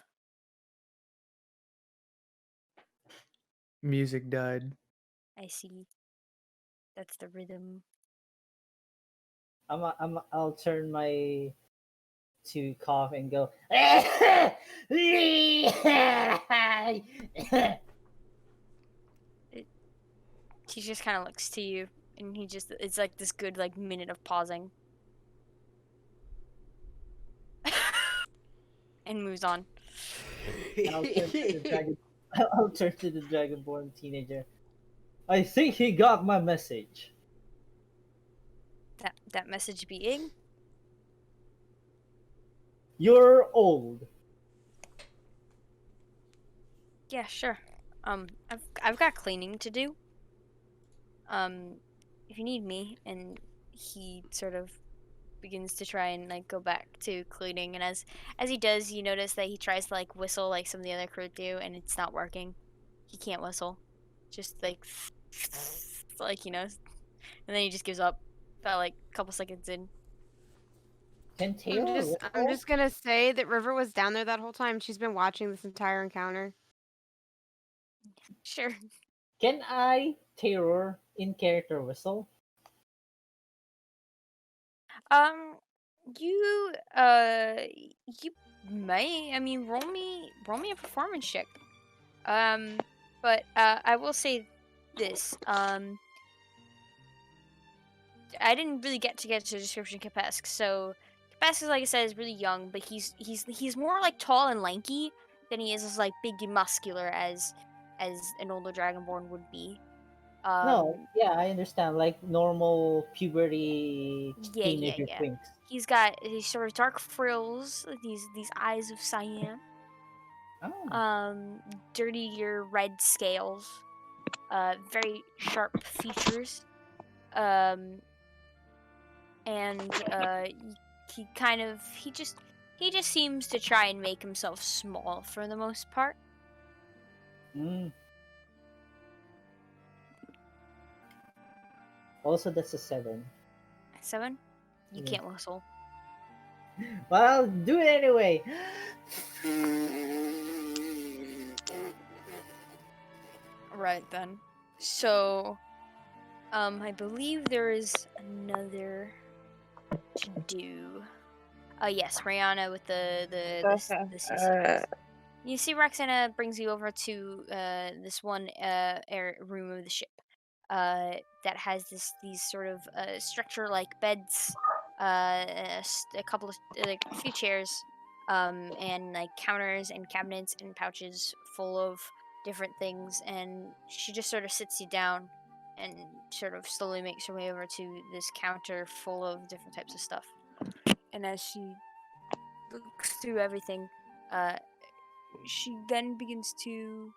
Music died. I see. That's the rhythm. I'll turn my to cough and go. He just kind of looks to you, and it's like this good like minute of pausing, and moves on. And I'll turn to the dragon. I'll turn to the dragonborn teenager. I think he got my message. That message being, You're old. yeah, sure. I've got cleaning to do. If you need me, and he sort of begins to try and like go back to cleaning, and as he does, you notice that he tries to like whistle like some of the other crew do, and it's not working. He can't whistle, just like like and then he just gives up. About like a couple seconds in. Can I'm Taylor just I'm whistle? just gonna say that River was down there that whole time. She's been watching this entire encounter. Sure. Can I Taylor in character whistle? Um, you you may. I mean, roll me a performance check. But I will say this. I didn't really get to the description of Kapesk. So Kapesk, like I said, is really young, but he's more like tall and lanky than he is as like big and muscular as an older Dragonborn would be. No, yeah, I understand. Like normal puberty teenager Yeah. twinks. He's got these sort of dark frills, these eyes of cyan, Oh. dirtier red scales, very sharp features, um, and he just seems to try and make himself small for the most part. Mm. Also, that's a 7. 7, you Yeah. can't whistle. Well, do it anyway. Right then. So, I believe there is another to do. Yes, Rihanna with the seasickness. You see, Roxana brings you over to this one room of the ship that has these sort of structure like beds, a couple of like a few chairs, and like counters and cabinets and pouches full of different things. And she just sort of sits you down and sort of slowly makes her way over to this counter full of different types of stuff. And as she looks through everything, uh, she then begins to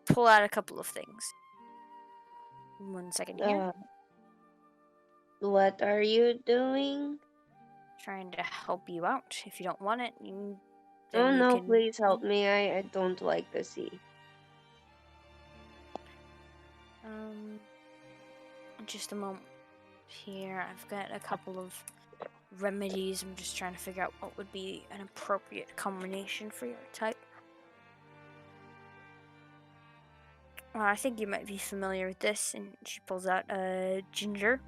pull out a couple of things. 1 second here. What are you doing? Trying to help you out. If you don't want it, Oh then you no, can. please help me. I don't like the sea. Just a moment here. I've got a couple of remedies. I'm just trying to figure out what would be an appropriate combination for your type. I think you might be familiar with this. And she pulls out ginger.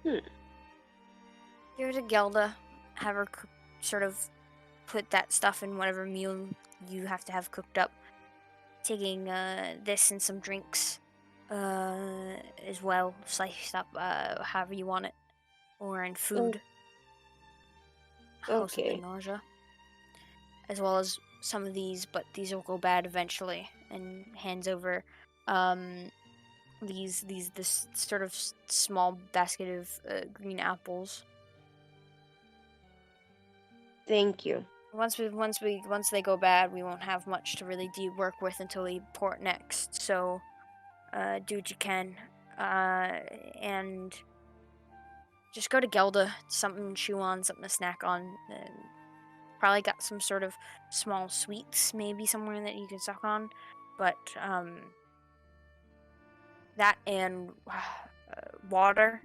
Give it to Gelda. Have her sort of put that stuff in whatever meal you have to have cooked up. Taking this and some drinks. as well, sliced up however you want it, or in Oh, food. Also the okay. nausea, as well as some of these, but these will go bad eventually. And hands over this sort of small basket of green apples. Thank you. Once they go bad, we won't have much to really work with until we port next. So, do what you can, and just go to Gelda. Something to chew on, something to snack on. Probably got some sort of small sweets, maybe somewhere that you can suck on, but that and water.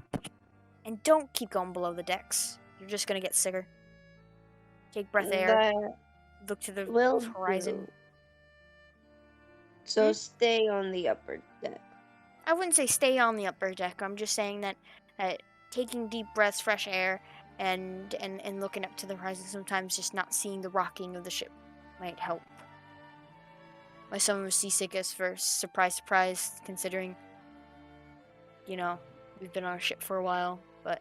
And don't keep going below the decks. You're just gonna get sicker. Take breath air. That Look to the will horizon. do. So stay on the upper deck. I wouldn't say stay on the upper deck. I'm just saying that taking deep breaths, fresh air, and looking up to the horizon, sometimes just not seeing the rocking of the ship might help. My son was seasick as first. Surprise, considering, we've been on a ship for a while. But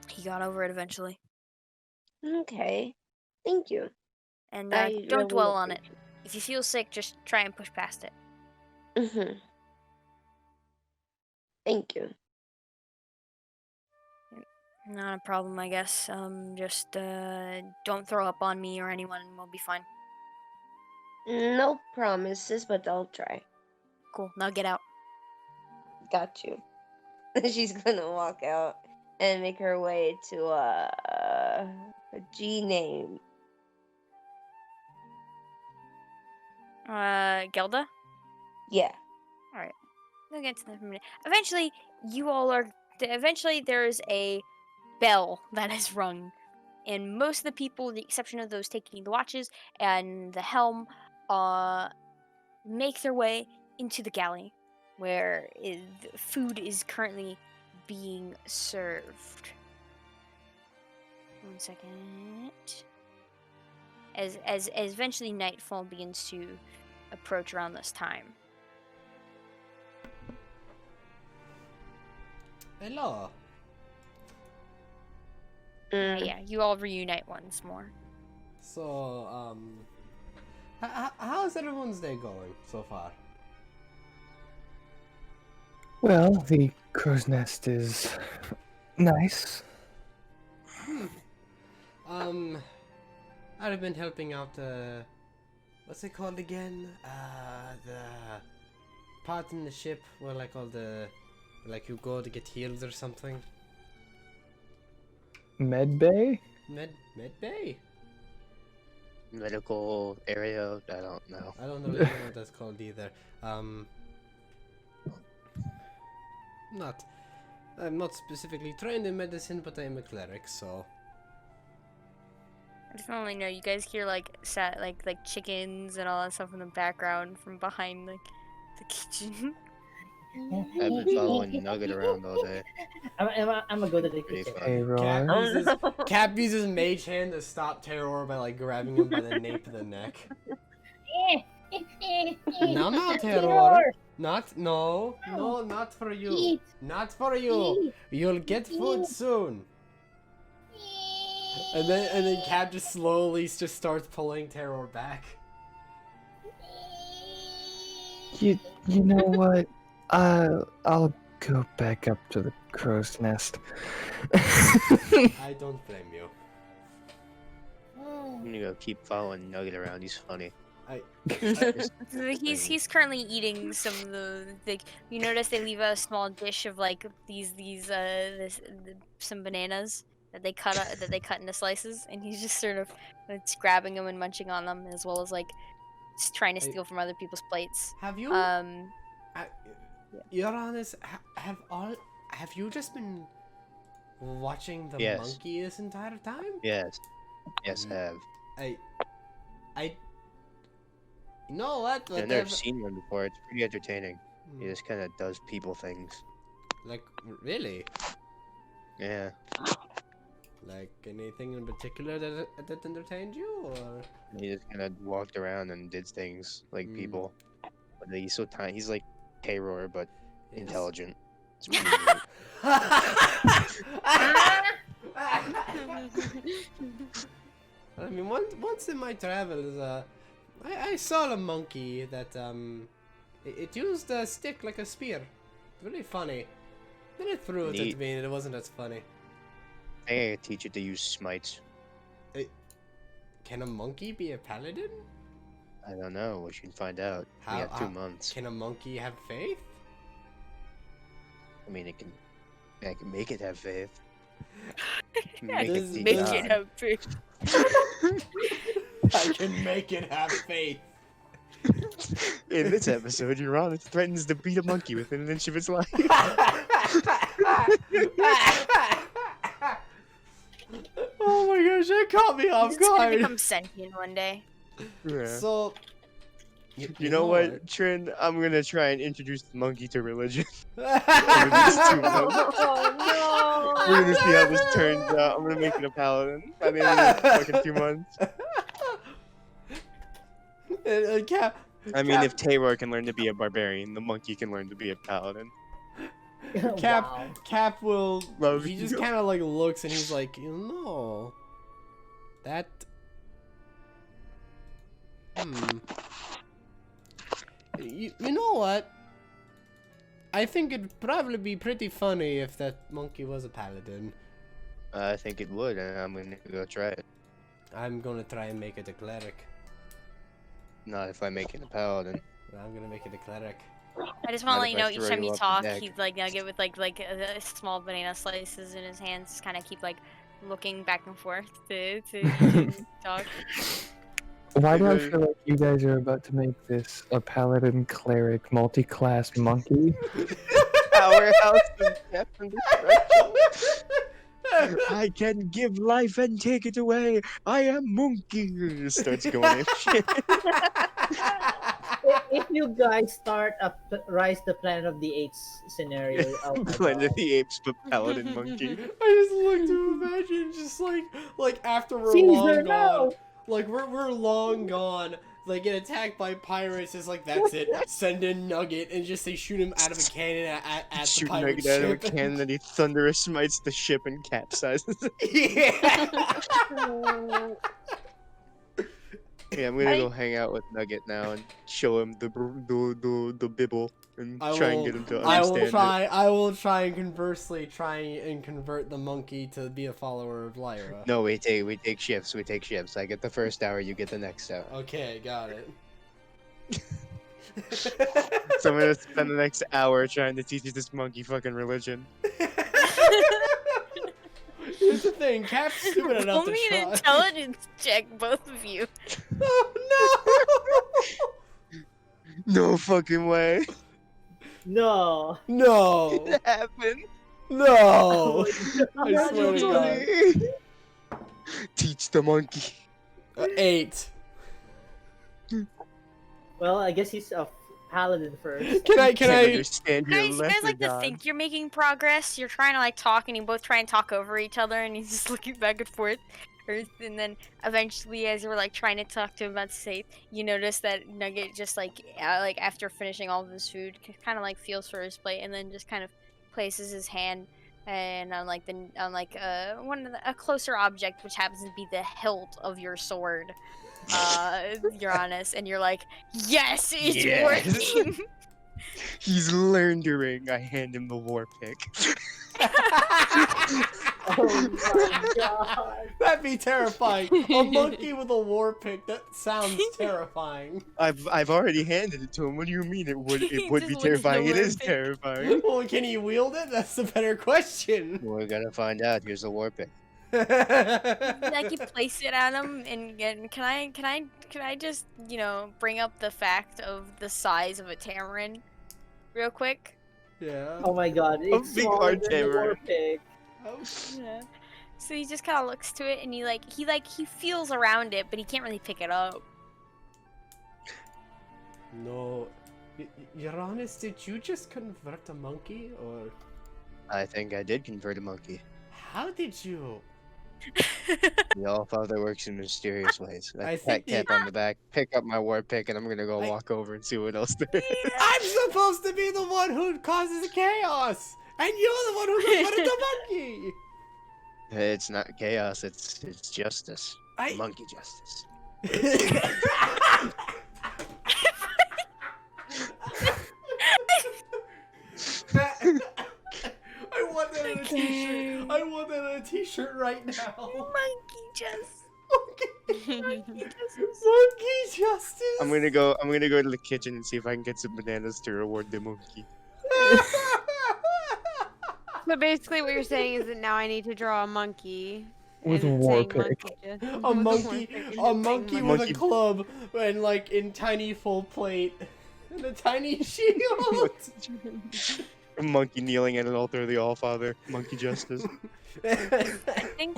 he got over it eventually. Okay. Thank you. And I don't really dwell on it. appreciate If you feel sick, just try and push past it. it. Thank you. Not a problem, I guess. Just don't throw up on me or anyone, and we'll be fine. No promises, but I'll try. Cool. Now get out. Got you. She's gonna walk out and make her way to a G name. Gelda? Yeah. Alright. We'll get to that in a minute. Eventually there's a bell that is rung. And most of the people, with the exception of those taking the watches and the helm, make their way into the galley, where food is currently being served. 1 second. As eventually nightfall begins to approach around this time. Hello. Yeah, you all reunite once more. So, how's everyone's day going so far? Well, the crow's nest is nice. I've been helping out, what's it called again? The part in the ship where, like, you go to get healed or something. Med bay? Med bay? Medical area, I don't know. I don't really know what that's called either. I'm not specifically trained in medicine, but I'm a cleric, so. I just only know you guys hear like chickens and all that stuff in the background from behind the kitchen. I've been following Nugget around all day. I'm gonna go to the Pretty kitchen. funny. Hey, Roar. Cap uses Mage Hand to stop Terror by like grabbing him by the nape of the neck. No, Terror. Not for you. Eat. Not for you. You'll get food soon. And then Cap just slowly just starts pulling Terror back. You know what? I'll go back up to the crow's nest. I don't blame you. I'm gonna go keep following Nugget around. He's funny. He's currently eating some of the you notice they leave a small dish of like some bananas that they cut into slices, and he's just sort of grabbing them and munching on them, as well as like just trying to steal from other people's plates. Have you? Your Honest, have you just been watching the Yes. monkey this entire time? Yes, I have. You know what? I've never seen one before. It's pretty entertaining. He just kind of does people things. Like, really? Yeah. Like anything in particular that entertained you, or? He just kind of walked around and did things like people. But he's so tiny. He's like terror, but Yes. intelligent. It's pretty neat. I mean, once in my travels, I saw a monkey that it used a stick like a spear. Really funny. Then it threw it at Neat. me, and it wasn't as funny. Hey, I teach it to use smites. Can a monkey be a paladin? I don't know. We should find out. We How- have 2 how- months. Can a monkey have faith? I mean, I can make it have faith. Yeah, Make it just see make God. it have faith. I can make it have faith. In this episode, Uranus threatens to beat a monkey within an inch of its life. Oh my gosh, that caught me off It's gonna guard. become sentient one day. Yeah. So, You know what, Trin? I'm gonna try and introduce the monkey to religion. what? Oh We're gonna see how this turns out. I'm gonna make it a paladin by the end of the fucking 2 months. Cap, I mean, Cap- if Taylor can learn to be a barbarian, the monkey can learn to be a paladin. Cap, Wow. Cap will. Love He just you. kind of like looks and he's like, that. You know what? I think it'd probably be pretty funny if that monkey was a paladin. I think it would, and I'm gonna go try it. I'm gonna try and make it a cleric. Not if I make it a paladin. I'm gonna make it a cleric. I just want to Not let if you I know each throw time you you off the talk, deck. he's like Nugget with like small banana slices in his hands, just kind of keep like looking back and forth to talk. Why do I Okay. feel like you guys are about to make this a paladin cleric multi-class monkey? Powerhouse of death and destruction. I can give life and take it away. I am monkey. Starts going in shit. If you guys start a Rise the Planet of the Apes scenario, oh my Planet of God. the Apes, but paladin monkey. I just look to imagine just like after we're Caesar, long gone, no! like we're long gone, like get attacked by pirates. It's like that's it. Send in Nugget and just they shoot him out of a cannon at the Shoot pirate Nugget out of a ship. cannon, and he thunderous smites the ship and capsizes it. Yeah. Yeah, I'm gonna go hang out with Nugget now and show him the bibble and try and get him to understand I will try and conversely try and convert the monkey to be a follower of Lyra. it. No, we take shifts. We take shifts. I get the first hour, you get the next hour. Okay, got it. So I'm gonna spend the next hour trying to teach this monkey fucking religion. Here's the thing, Cap's stupid enough Roll to me an try. intelligence check, both of you. Oh No fucking way. No. no! No! It happened. No! I I swear to God. Teach the monkey. 8. Well, I guess he's a paladin first. Can I Can't understand your You guys lesser like to god. think you're making progress. You're trying to like talk, and you both try and talk over each other, and he's just looking back and forth. And then eventually, as you're like trying to talk to him about safe, you notice that Nugget just like after finishing all of his food, kind of like feels for his plate, and then just kind of places his hand and on like a closer object, which happens to be the hilt of your sword, Uranus, and you're like, yes, it's Yes. working. He's learning. I hand him the war pick. Oh my God. That'd be terrifying. A monkey with a war pick. That sounds terrifying. I've already handed it to him. What do you mean it would He be just looks terrifying? It nowhere is pick. terrifying. Well, can he wield it? That's the better question. We're gonna find out. Here's the war pick. Like you place it on him, and can I just bring up the fact of the size of a tamarin, real quick? Yeah. Oh my God. It's big smaller hard than the hammer. war pig. Yeah. So he just kind of looks to it, and he feels around it, but he can't really pick it up. No. Uranus, did you just convert a monkey, or I think I did convert a monkey. how did you? The All-Father works in mysterious ways. I I think pat Cap on the back, pick up my war pick, and I'm gonna go walk over and see what else there is. I'm supposed to be the one who causes chaos, and you're the one who's in front of the monkey. It's not chaos. It's justice. I- Monkey justice. I want that on a t-shirt. I want that on a t-shirt right now. Monkey justice. Monkey justice. I'm gonna go to the kitchen and see if I can get some bananas to reward the monkey. So basically, what you're saying is that now I need to draw a monkey. With and a war saying pick. just- A with war monkey, pick and a just monkey saying with a monkey. club and like in tiny full plate and a tiny shield. A monkey kneeling at an altar of the Allfather. Monkey justice. I think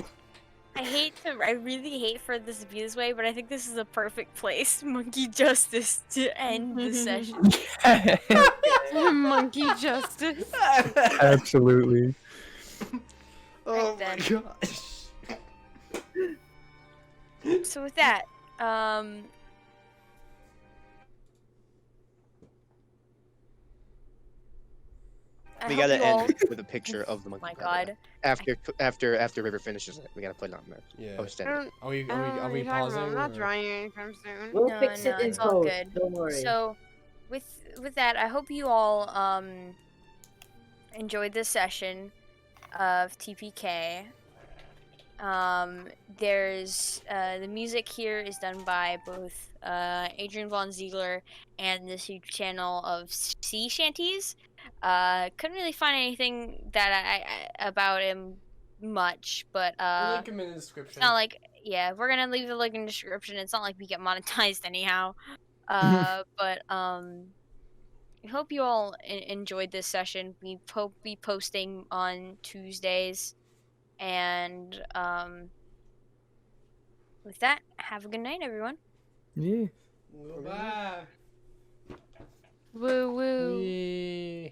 I really hate for this to be this way, but I think this is a perfect place, monkey justice, to end the session. Monkey justice. Absolutely. Oh my Right gosh. So with that, I We hope gotta you all- end with a picture of the Oh monkey. my by the way. god. After River finishes it, we gotta put it on there. Yeah. Post I it. don't, Are we I don't know what you're talking about. pausing? I'm not or- drawing it anytime soon. We'll No, fix no, it in it's all post. good. Don't worry. So, with that, I hope you all enjoyed this session of TPK. There's the music here is done by both Adrian Von Ziegler and this huge channel of sea shanties. Couldn't really find anything that I about him much, but We'll link him in the description. it's not like, yeah, we're gonna leave the link in the description. It's not like we get monetized anyhow. But I hope you all enjoyed this session. We hope be posting on Tuesdays, and with that, have a good night, everyone. Yeah. Bye. Woo woo. Wee.